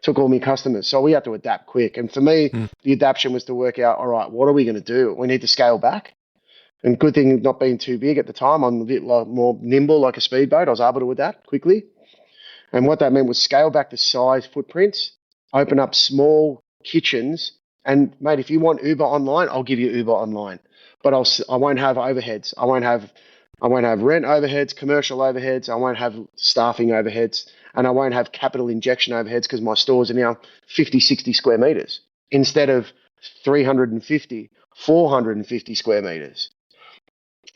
Took all my customers. So we had to adapt quick. And for me, the adaptation was to work out, all right, what are we going to do? We need to scale back. And good thing not being too big at the time. I'm a bit more nimble like a speedboat. I was able to adapt quickly. And what that meant was scale back the size footprints, open up small kitchens. And mate, if you want Uber online, I'll give you Uber online. But I won't have overheads. I won't have rent overheads, commercial overheads. I won't have staffing overheads. And I won't have capital injection overheads because my stores are now 50, 60 square meters instead of 350, 450 square meters.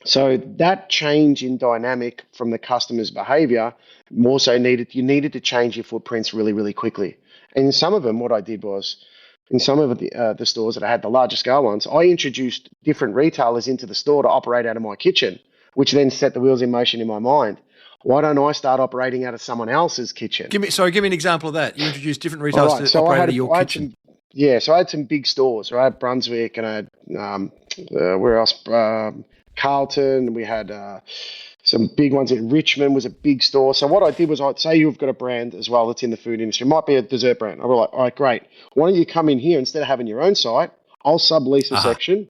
So that change in dynamic from the customer's behavior you needed to change your footprints really, really quickly. And in some of them, what I did was, in some of the stores that I had, the larger scale ones, I introduced different retailers into the store to operate out of my kitchen, which then set the wheels in motion in my mind. Why don't I start operating out of someone else's kitchen? Give me an example of that. You introduced different retailers to operate out of your kitchen. So I had some big stores. I had Brunswick and I had, where else? Carlton. We had some big ones in Richmond was a big store. So what I did was I'd say you've got a brand as well that's in the food industry. It might be a dessert brand. I'd be like, all right, great. Why don't you come in here instead of having your own site? I'll sublease a section.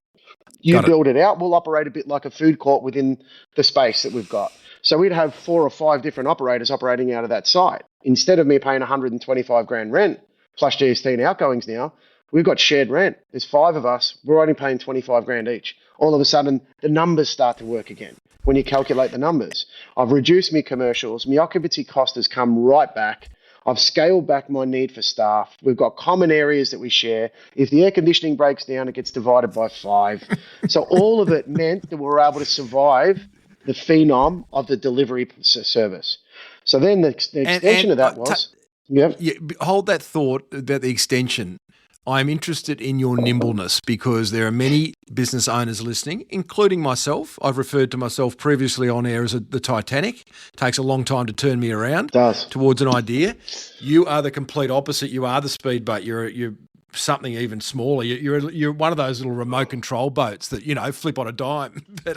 You build it out. We'll operate a bit like a food court within the space that we've got. So we'd have 4 or 5 different operators operating out of that site. Instead of me paying 125 grand rent plus GST and outgoings now, we've got shared rent. There's 5 of us. We're only paying 25 grand each. All of a sudden, the numbers start to work again when you calculate the numbers. I've reduced my commercials. My occupancy cost has come right back. I've scaled back my need for staff. We've got common areas that we share. If the air conditioning breaks down, it gets divided by 5. So all of it meant that we were able to survive the phenom of the delivery service. So then the extension of that was... Yep. Hold that thought about the extension. I'm interested in your nimbleness because there are many business owners listening, including myself. I've referred to myself previously on air as the Titanic. It takes a long time to turn me around Does. towards an idea. You are the complete opposite. You are the speedboat. You're something even smaller. You're one of those little remote control boats that, flip on a dime. But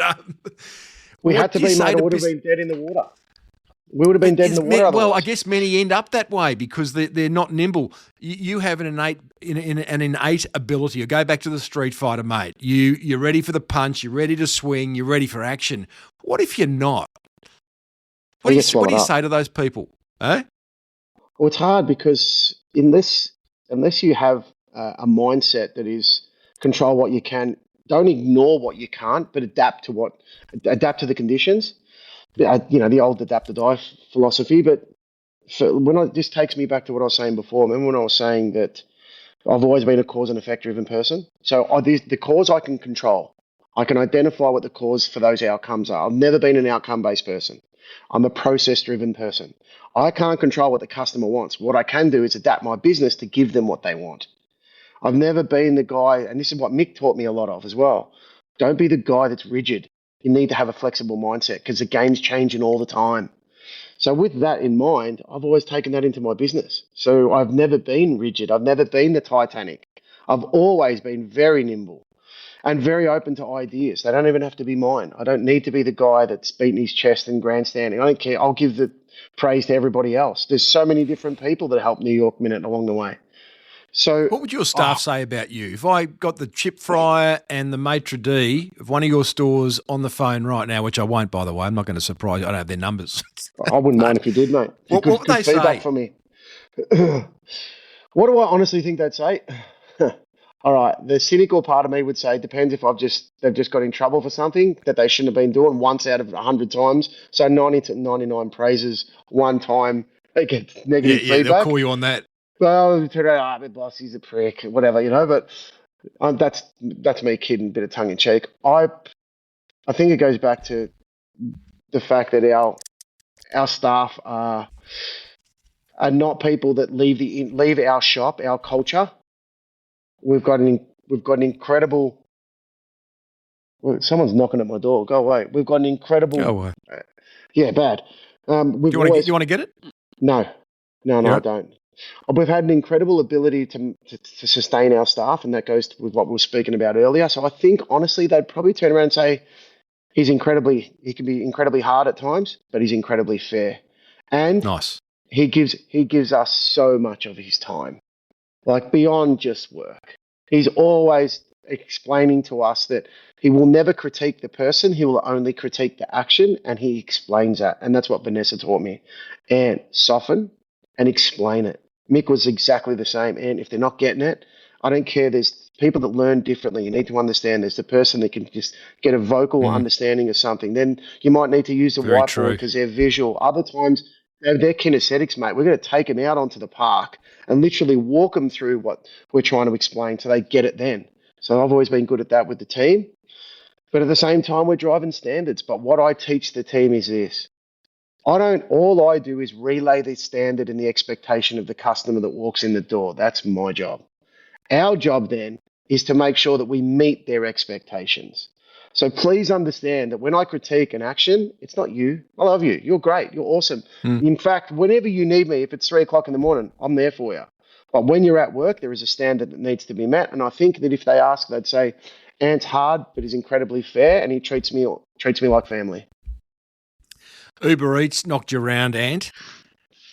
We what had to do you be, say mate, to or would have been dead in the water. We would have been dead in the water otherwise. Well, I guess many end up that way because they're not nimble. You have an innate ability. You go back to the Street Fighter, mate. You're ready for the punch. You're ready to swing. You're ready for action. What if you're not? What do you say to those people? Eh? Well, it's hard because unless you have a mindset that is control what you can, don't ignore what you can't, but adapt to the conditions. The old adapt or die philosophy. But this takes me back to what I was saying before. Remember when I was saying that I've always been a cause and effect driven person. So the cause I can control. I can identify what the cause for those outcomes are. I've never been an outcome based person. I'm a process driven person. I can't control what the customer wants. What I can do is adapt my business to give them what they want. I've never been the guy, and this is what Mick taught me a lot of as well. Don't be the guy that's rigid. You need to have a flexible mindset because the game's changing all the time. So with that in mind, I've always taken that into my business. So I've never been rigid. I've never been the Titanic. I've always been very nimble and very open to ideas. They don't even have to be mine. I don't need to be the guy that's beating his chest and grandstanding. I don't care. I'll give the praise to everybody else. There's so many different people that help New York Minute along the way. So what would your staff say about you? If I got the chip fryer and the maitre d' of one of your stores on the phone right now, which I won't, by the way, I'm not going to surprise you. I don't have their numbers. I wouldn't mind if you did, mate. What would they feedback say? for me. What do I honestly think they'd say? All right, the cynical part of me would say depends if they've just got in trouble for something that they shouldn't have been doing once out of 100 times. So 90 to 99 praises, one time they get negative feedback. Yeah, they'll call you on that. Well, my boss, he's a prick, whatever, But that's me kidding, a bit of tongue in cheek. I think it goes back to the fact that our staff are not people that leave our shop, our culture. We've got an incredible. Well, someone's knocking at my door. Go away. We've got an incredible. Go away. Yeah, bad. Do you want to get it? No, I don't. We've had an incredible ability to sustain our staff, and that goes with what we were speaking about earlier. So I think, honestly, they'd probably turn around and say he can be incredibly hard at times, but he's incredibly fair. And nice. He gives us so much of his time, like beyond just work. He's always explaining to us that he will never critique the person, he will only critique the action, and he explains that. And that's what Vanessa taught me. And soften and explain it. Mick was exactly the same. And if they're not getting it, I don't care. There's people that learn differently. You need to understand there's the person that can just get a vocal understanding of something. Then you might need to use the whiteboard because they're visual. Other times, they're kinesthetics, mate. We're going to take them out onto the park and literally walk them through what we're trying to explain so they get it then. So I've always been good at that with the team. But at the same time, we're driving standards. But what I teach the team is this. All I do is relay the standard and the expectation of the customer that walks in the door. That's my job. Our job then is to make sure that we meet their expectations. So please understand that when I critique an action, it's not you. I love you. You're great. You're awesome. In fact, whenever you need me, if it's 3:00 in the morning, I'm there for you. But when you're at work, there is a standard that needs to be met. And I think that if they ask, they'd say, Ant's hard, but he's incredibly fair, and he treats me like family. UberEats knocked you around, Ant.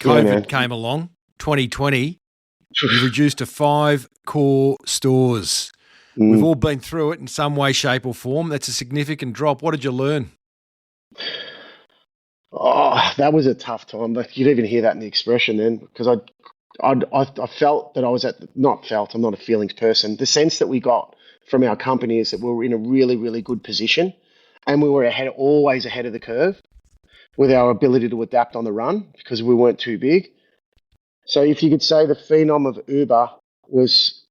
COVID came along, 2020. You've reduced to 5 core stores. We've all been through it in some way, shape or form. That's a significant drop. What did you learn? Oh, that was a tough time. Like, you'd even hear that in the expression then, because I felt that I was I'm not a feelings person. The sense that we got from our company is that we were in a really, really good position and we were always ahead of the curve with our ability to adapt on the run because we weren't too big. So if you could say the phenom of Uber was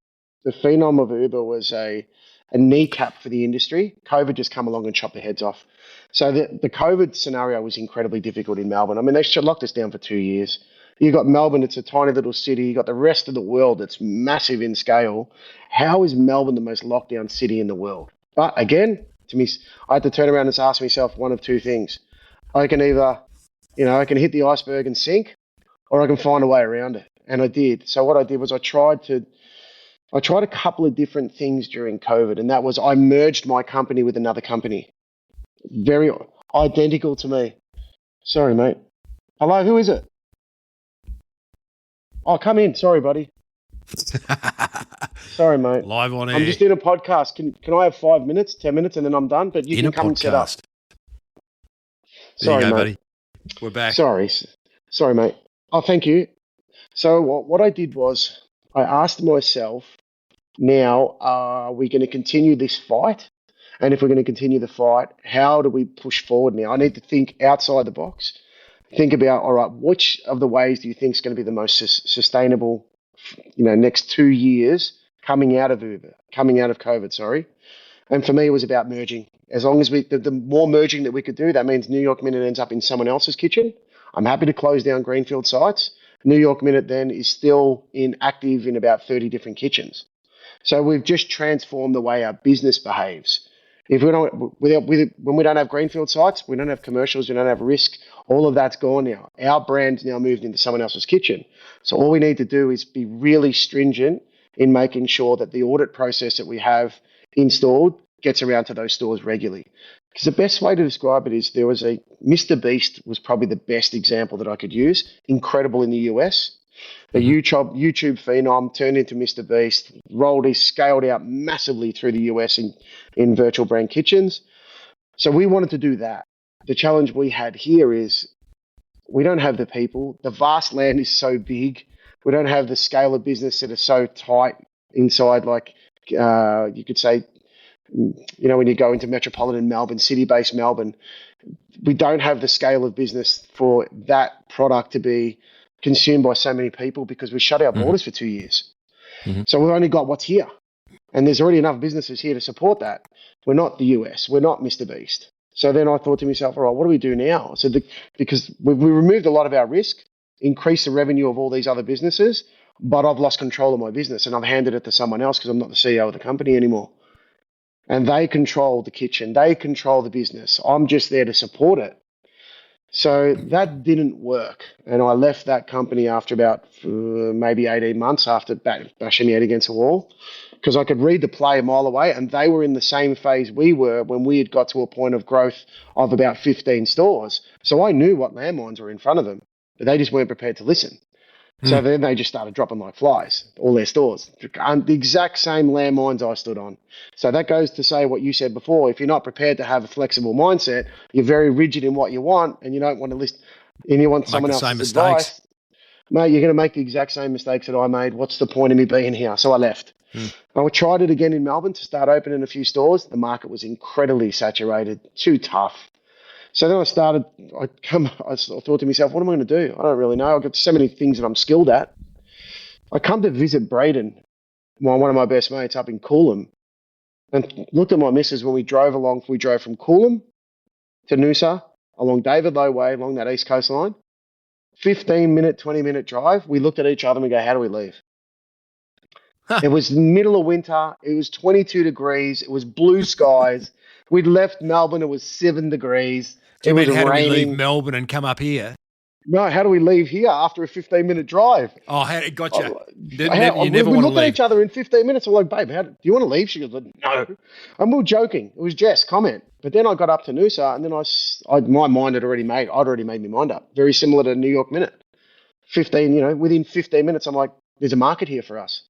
a kneecap for the industry, COVID just come along and chopped their heads off. So the COVID scenario was incredibly difficult in Melbourne. I mean, they locked us down for 2 years. You got Melbourne, it's a tiny little city. You got the rest of the world that's massive in scale. How is Melbourne the most locked down city in the world? But again, to me, I had to turn around and ask myself one of two things. I can either, I can hit the iceberg and sink, or I can find a way around it. And I did. So what I did was I tried a couple of different things during COVID, and that was I merged my company with another company. Very identical to me. Sorry, mate. Hello, who is it? Oh, come in. Sorry, buddy. Sorry, mate. Live on air. I'm just in a podcast. Can I have 5 minutes, 10 minutes, and then I'm done? But you can come and set up. Sorry, mate. buddy. We're back. Sorry, mate. Oh, thank you. So what I did was I asked myself, now, are we going to continue this fight? And if we're going to continue the fight, how do we push forward now? I need to think outside the box. Think about, all right, which of the ways do you think is going to be the most sustainable, next 2 years coming out of COVID, sorry. And for me, it was about merging. As long as the more merging that we could do, that means New York Minute ends up in someone else's kitchen. I'm happy to close down greenfield sites. New York Minute then is still active in about 30 different kitchens. So we've just transformed the way our business behaves. If when we don't have greenfield sites, we don't have commercials, we don't have risk. All of that's gone now. Our brand's now moved into someone else's kitchen. So all we need to do is be really stringent in making sure that the audit process that we have installed gets around to those stores regularly. Because the best way to describe it is there was Mr. Beast was probably the best example that I could use. Incredible in the US. A YouTube phenom turned into Mr. Beast, scaled out massively through the US in virtual brand kitchens. So we wanted to do that. The challenge we had here is we don't have the people. The vast land is so big. We don't have the scale of business that is so tight inside, like you could say, when you go into metropolitan Melbourne, city-based Melbourne, we don't have the scale of business for that product to be consumed by so many people because we shut our borders for 2 years. Mm-hmm. So we've only got what's here. And there's already enough businesses here to support that. We're not the US. We're not Mr. Beast. So then I thought to myself, all right, what do we do now? So because we removed a lot of our risk, increased the revenue of all these other businesses, but I've lost control of my business and I've handed it to someone else because I'm not the CEO of the company anymore. And they control the kitchen. They control the business. I'm just there to support it. So that didn't work. And I left that company after about maybe 18 months after bashing my head against a wall because I could read the play a mile away and they were in the same phase we were when we had got to a point of growth of about 15 stores. So I knew what landmines were in front of them, but they just weren't prepared to listen. So then they just started dropping like flies, all their stores. The exact same landmines I stood on. So that goes to say what you said before. If you're not prepared to have a flexible mindset, you're very rigid in what you want and you don't want to listen, and you want someone else's advice. Mate, you're going to make the exact same mistakes that I made. What's the point of me being here? So I left. I tried it again in Melbourne to start opening a few stores. The market was incredibly saturated, too tough. So then I thought to myself, what am I going to do? I don't really know. I've got so many things that I'm skilled at. I come to visit Braden, one of my best mates up in Coolum, and looked at my missus when we drove along. We drove from Coolum to Noosa, along David Low Way, along that east coast line. 15-minute, 20-minute drive. We looked at each other and we go, how do we leave? It was the middle of winter. It was 22 degrees. It was blue skies. We'd left Melbourne. It was 7 degrees. Do you mean how do we leave Melbourne and come up here? No, how do we leave here after a 15-minute drive? Oh, gotcha. You never want to leave. We looked at each other in 15 minutes. I'm like, babe, do you want to leave? She goes, no. And we were joking. It was Jess' comment. But then I got up to Noosa and then my mind had already made, I'd already made my mind up. Very similar to New York Minute. Within 15 minutes, I'm like, there's a market here for us.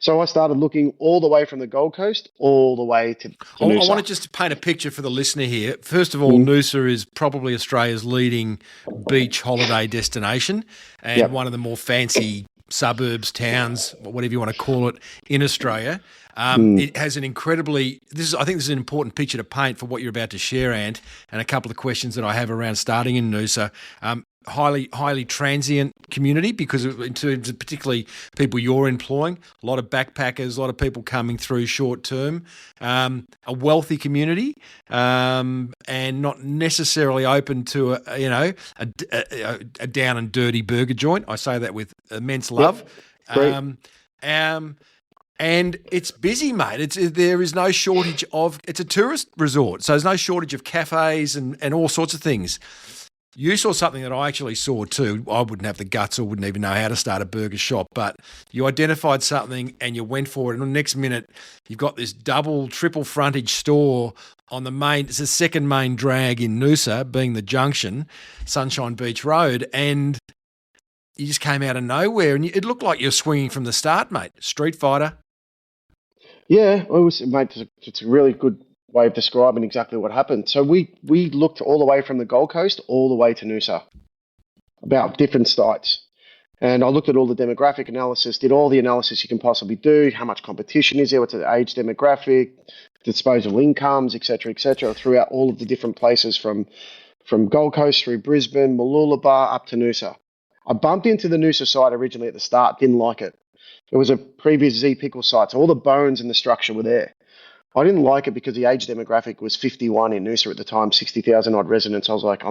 So I started looking all the way from the Gold Coast all the way to Noosa. I want to just paint a picture for the listener here. First of all, Noosa is probably Australia's leading beach holiday destination and one of the more fancy suburbs, towns, whatever you want to call it, in Australia. It has an incredibly – I think this is an important picture to paint for what you're about to share, Ant, and a couple of questions that I have around starting in Noosa. highly transient community because in terms of particularly people you're employing, a lot of backpackers, a lot of people coming through short term, a wealthy community, and not necessarily open to a down and dirty burger joint. I say that with immense love. Yep. And it's busy, mate. There is no shortage of. It's a tourist resort, so there's no shortage of cafes and all sorts of things. You saw something that I actually saw too. I wouldn't have the guts or wouldn't even know how to start a burger shop, but you identified something and you went for it. And the next minute, you've got this triple frontage store on the main. It's the second main drag in Noosa, being the Junction, Sunshine Beach Road, and you just came out of nowhere, and it looked like you're swinging from the start, mate. Street fighter. Yeah, mate. It's a really good way of describing exactly what happened. So we looked all the way from the Gold Coast all the way to Noosa, about different sites. And I looked at all the demographic analysis, did all the analysis you can possibly do, how much competition is there, what's the age demographic, disposable incomes, etc., throughout all of the different places from Gold Coast through Brisbane, Mooloolaba, up to Noosa. I bumped into the Noosa site originally at the start, didn't like it. It was a previous Z Pickle site, so all the bones and the structure were there. I didn't like it because the age demographic was 51 in Noosa at the time, 60,000 odd residents. I was like,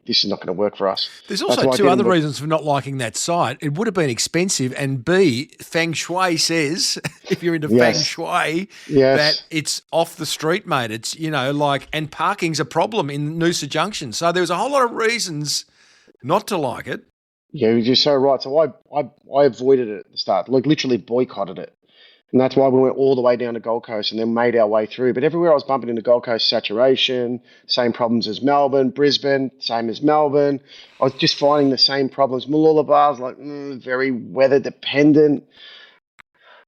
this is not going to work for us. There's also two other reasons for not liking that site. It would have been expensive, and B, Feng Shui says, if you're into Feng Shui, that it's off the street, mate. It's, and parking's a problem in Noosa Junction. So there was a whole lot of reasons not to like it. Yeah, you're so right. So I avoided it at the start, like literally boycotted it. And that's why we went all the way down to Gold Coast and then made our way through. But everywhere I was bumping into Gold Coast, saturation, same problems as Melbourne, Brisbane, same as Melbourne. I was just finding the same problems. Mooloolaba, I was like, very weather dependent.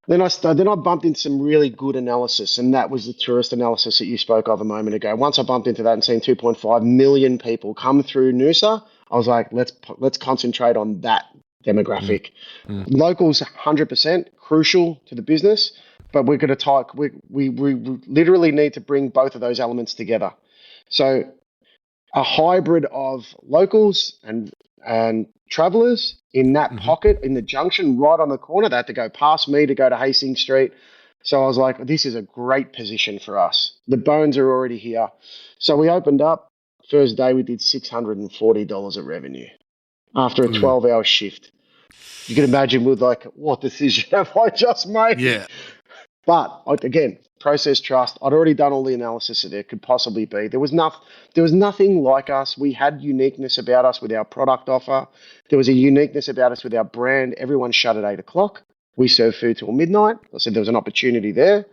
Then I bumped into some really good analysis, and that was the tourist analysis that you spoke of a moment ago. Once I bumped into that and seen 2.5 million people come through Noosa, I was like, let's concentrate on that demographic. Locals, 100% crucial to the business, but we're going to talk. We literally need to bring both of those elements together. So a hybrid of locals and travellers in that pocket in the Junction, right on the corner. They had to go past me to go to Hastings Street. So I was like, this is a great position for us. The bones are already here. So we opened up. First day we did $640 of revenue after a 12-hour shift. You can imagine with like, what decision have I just made? Yeah. But again, process trust. I'd already done all the analysis that there could possibly be. There was nothing like us. We had uniqueness about us with our product offer. There was a uniqueness about us with our brand. Everyone shut at 8:00. We serve food till midnight. I said there was an opportunity there.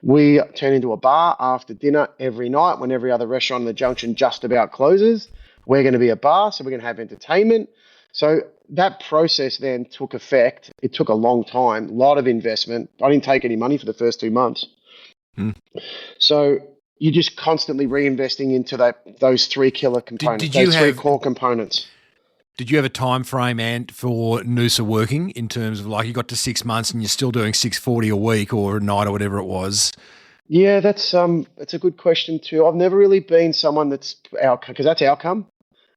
We turn into a bar after dinner every night when every other restaurant in the Junction just about closes. We're going to be a bar, so we're going to have entertainment. So that process then took effect. It took a long time, a lot of investment. I didn't take any money for the first 2 months. So you're just constantly reinvesting into those three killer components, three core components. Did you have a time frame, Ant, for Noosa working in terms of like you got to 6 months and you're still doing 640 a week or a night or whatever it was? Yeah, that's a good question too. I've never really been someone that's because that's outcome.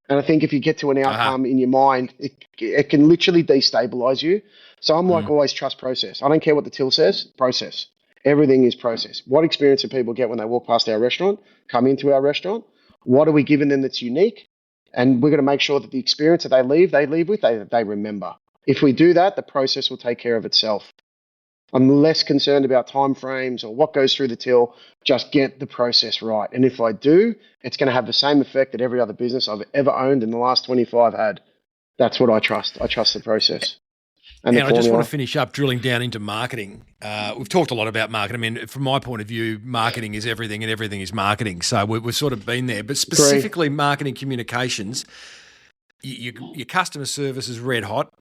And I think if you get to an outcome in your mind, it can literally destabilize you. So I'm like always trust process. I don't care what the till says, process. Everything is process. What experience do people get when they walk past our restaurant, come into our restaurant? What are we giving them that's unique? And we're going to make sure that the experience that they leave with, they remember. If we do that, the process will take care of itself. I'm less concerned about timeframes or what goes through the till. Just get the process right. And if I do, it's going to have the same effect that every other business I've ever owned in the last 25 had. That's what I trust. I trust the process. And I just want to finish up drilling down into marketing. We've talked a lot about marketing. I mean, from my point of view, marketing is everything and everything is marketing. So we've sort of been there. But specifically marketing communications, your customer service is red hot.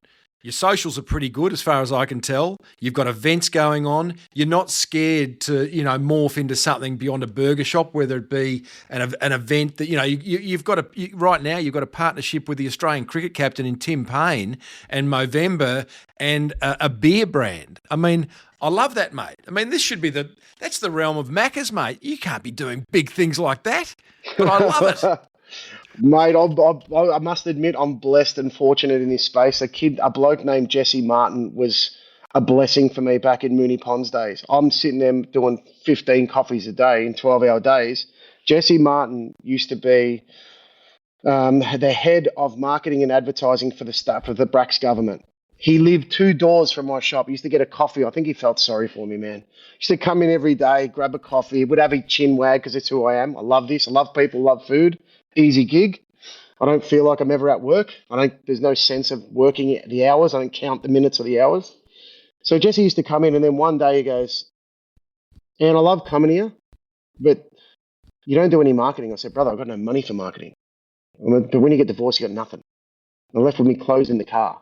Your socials are pretty good as far as I can tell. You've got events going on. You're not scared to, morph into something beyond a burger shop, whether it be an event that, you've got right now you've got a partnership with the Australian cricket captain in Tim Payne and Movember and a beer brand. I mean, I love that, mate. I mean, this should be that's the realm of Macca's, mate. You can't be doing big things like that, but I love it. Mate, I must admit I'm blessed and fortunate in this space. A bloke named Jesse Martin was a blessing for me back in Mooney Ponds days. I'm sitting there doing 15 coffees a day in 12-hour days. Jesse Martin used to be the head of marketing and advertising for the staff of the Brax government. He lived 2 doors from my shop. He used to get a coffee. I think he felt sorry for me, man. He used to come in every day, grab a coffee, would have a chin wag because it's who I am. I love this. I love people, love food. Easy gig. I don't feel like I'm ever at work. There's no sense of working the hours. I don't count the minutes or the hours. So Jesse used to come in and then one day he goes, and I love coming here, but you don't do any marketing. I said, brother, I've got no money for marketing. But when you get divorced, you got nothing. I left with me clothes in the car.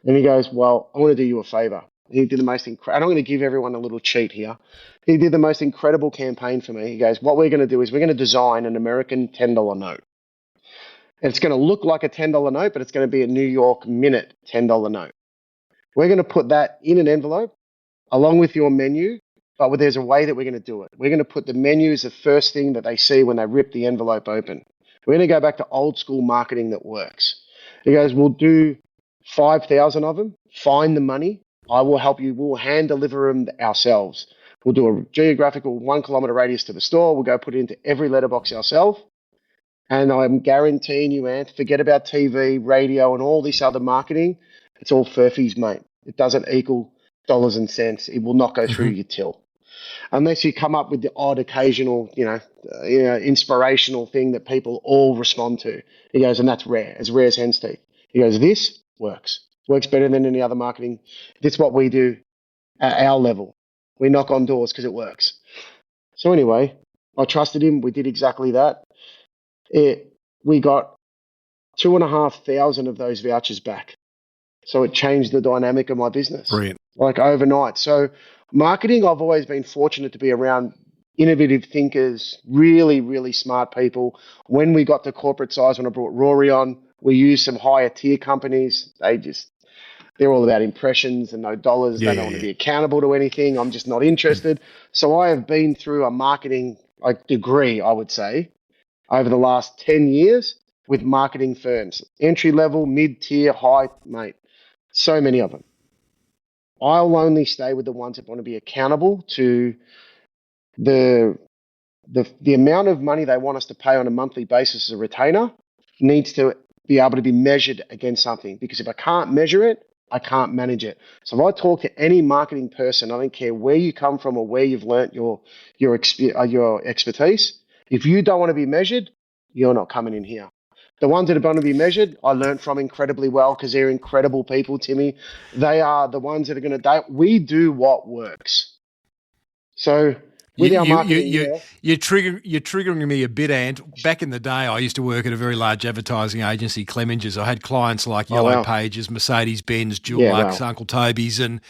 And he goes, well, I want to do you a favor. He did the most incredible, and I'm going to give everyone a little cheat here. He did the most incredible campaign for me. He goes, what we're going to do is we're going to design an American $10 note. And it's going to look like a $10 note, but it's going to be a New York Minute $10 note. We're going to put that in an envelope along with your menu, but there's a way that we're going to do it. We're going to put the menu as the first thing that they see when they rip the envelope open. We're going to go back to old school marketing that works. He goes, we'll do 5,000 of them. Find the money. I will help you. We'll hand deliver them ourselves. We'll do a geographical 1 kilometer radius to the store. We'll go put it into every letterbox ourselves. And I'm guaranteeing you, Ant, forget about TV, radio, and all this other marketing. It's all furfies, mate. It doesn't equal dollars and cents. It will not go through your till. Unless you come up with the odd occasional, inspirational thing that people all respond to. He goes, and that's rare, as rare as hen's teeth. He goes, this works better than any other marketing. That's what we do at our level. We knock on doors because it works. So anyway, I trusted him. We did exactly that. We got 2,500 of those vouchers back. So it changed the dynamic of my business. Brilliant. Like overnight. So marketing, I've always been fortunate to be around innovative thinkers, really, really smart people. When we got to corporate size, when I brought Rory on, we used some higher tier companies. They're all about impressions and no dollars. They don't want to be accountable to anything. I'm just not interested. So I have been through a marketing degree, I would say, over the last 10 years with marketing firms. Entry level, mid-tier, high, mate. So many of them. I'll only stay with the ones that want to be accountable to the amount of money they want us to pay on a monthly basis as a retainer needs to be able to be measured against something. Because if I can't measure it, I can't manage it. So if I talk to any marketing person, I don't care where you come from or where you've learnt your expertise. If you don't want to be measured, you're not coming in here. The ones that are going to be measured, I learned from incredibly well because they're incredible people, Timmy. They are the ones that are going to we do what works. So with our marketing, you're triggering me a bit, Ant. Back in the day, I used to work at a very large advertising agency, Clemenges. I had clients like Yellow Pages, Mercedes-Benz, Jewel Lux, Uncle Toby's, and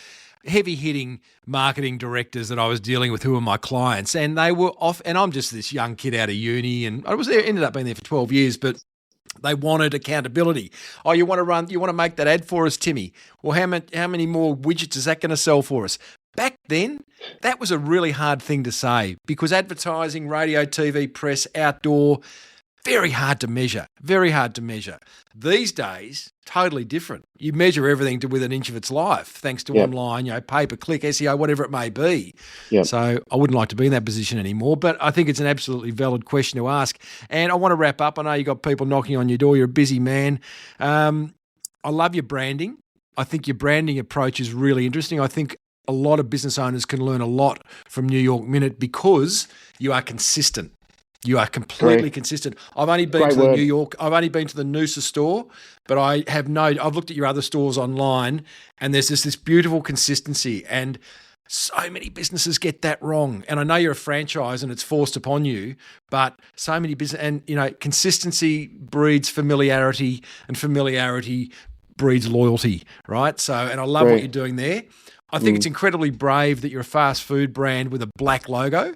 heavy-hitting marketing directors that I was dealing with who were my clients. And they were off, and I'm just this young kid out of uni, and I was there, ended up being there for 12 years, but they wanted accountability. Oh, you want to make that ad for us, Timmy? Well, how many more widgets is that going to sell for us? Back then, that was a really hard thing to say because advertising, radio, TV, press, outdoor, very hard to measure. These days, totally different. You measure everything with an inch of its life, thanks to online, pay-per-click, SEO, whatever it may be. Yep. So I wouldn't like to be in that position anymore, but I think it's an absolutely valid question to ask. And I want to wrap up. I know you've got people knocking on your door. You're a busy man. I love your branding. I think your branding approach is really interesting. I think a lot of business owners can learn a lot from New York Minute because you are consistent. You are completely consistent. I've only been to the Noosa store, but I've looked at your other stores online, and there's just this beautiful consistency. And so many businesses get that wrong. And I know you're a franchise and it's forced upon you, but so many consistency breeds familiarity, and familiarity breeds loyalty, right? So, and I love what you're doing there. I think it's incredibly brave that you're a fast food brand with a black logo,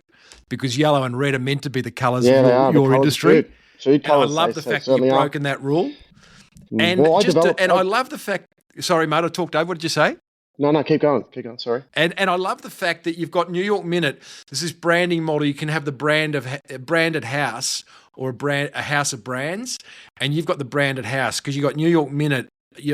because yellow and red are meant to be the colours of your industry. Food colours, and I love the fact that you've broken that rule. And I love the fact. Sorry, mate, I talked over. What did you say? No, keep going. Sorry. And I love the fact that you've got New York Minute. There's this branding model. You can have the branded house or a house of brands, and you've got the branded house because you've got New York Minute.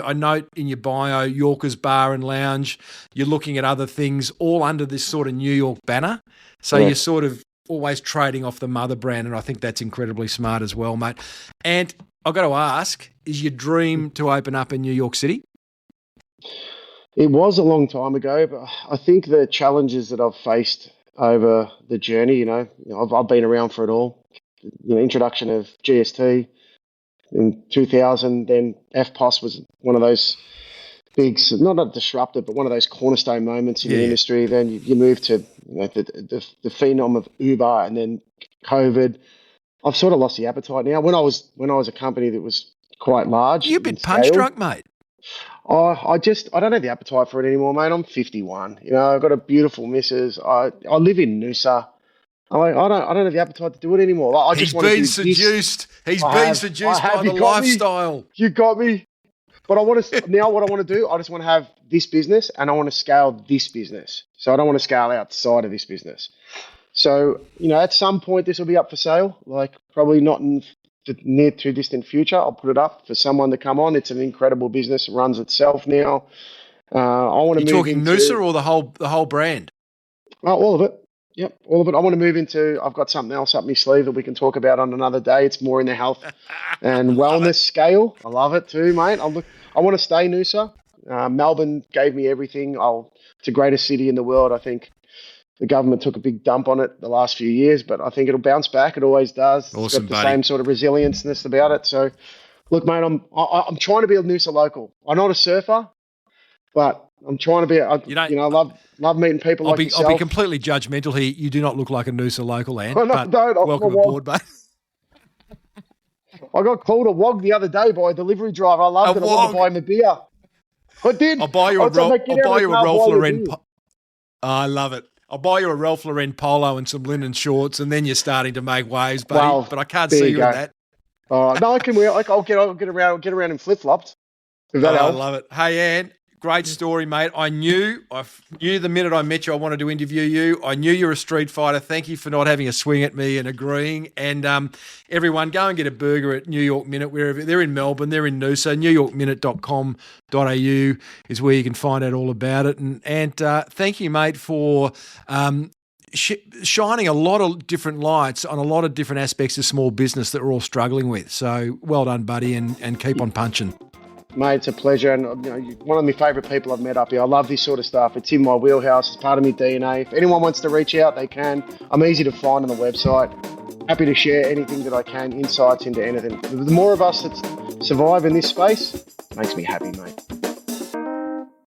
I note in your bio, Yorker's Bar and Lounge. You're looking at other things all under this sort of New York banner. So You're sort of always trading off the mother brand, and I think that's incredibly smart as well, mate. And I've got to ask, is your dream to open up in New York City? It was a long time ago, but I think the challenges that I've faced over the journey, I've been around for it all. Introduction of GST in 2000, then FPOS was one of those big, not a disruptor, but one of those cornerstone moments in the industry. Then you move to the phenom of Uber, and then COVID. I've sort of lost the appetite now. When I was a company that was quite large, you've been punch drunk, mate. I don't have the appetite for it anymore, mate. I'm 51. I've got a beautiful missus. I live in Noosa. I don't have the appetite to do it anymore. He's been seduced. He's been seduced by the lifestyle. You got me. But what I want to do, I just want to have this business, and I want to scale this business. So I don't want to scale outside of this business. So, at some point this will be up for sale, like probably not in the near to distant future. I'll put it up for someone to come on. It's an incredible business. It runs itself now. I want to move into... You're talking Noosa or the whole brand? All of it. Yep, all of it. I want to move into... I've got something else up my sleeve that we can talk about on another day. It's more in the health and wellness scale. I love it too, mate. I want to stay Noosa. Melbourne gave me everything. It's the greatest city in the world. I think the government took a big dump on it the last few years, but I think it'll bounce back. It always does. Awesome, it's got the buddy. same sort of resilienceness about it. So, look, mate, I'm trying to be a Noosa local. I'm not a surfer, but I'm trying to be. I love meeting people like yourself. I'll be completely judgmental here. You do not look like a Noosa local, Ant. Welcome aboard, mate. I got called a wog the other day by a delivery driver. I loved it. I wanted to buy him a beer. I did. I'll buy you a Ralph Lauren. I love it. I'll buy you a Ralph Lauren polo and some linen shorts, and then you're starting to make waves, buddy. Well, but I can't see you in that. No, I can wear. I'll get around in flip flops. I love it. Hey, Ant, great story, mate. I knew the minute I met you, I wanted to interview you. I knew you were a street fighter. Thank you for not having a swing at me and agreeing. And everyone, go and get a burger at New York Minute, wherever. They're in Melbourne, they're in Noosa. NewYorkMinute.com.au is where you can find out all about it. And thank you, mate, for shining a lot of different lights on a lot of different aspects of small business that we're all struggling with. So well done, buddy, and keep on punching. Mate, it's a pleasure, and you're one of my favourite people I've met up here. I love this sort of stuff. It's in my wheelhouse. It's part of my DNA. If anyone wants to reach out, they can. I'm easy to find on the website. Happy to share anything that I can, insights into anything. The more of us that survive in this space makes me happy, mate.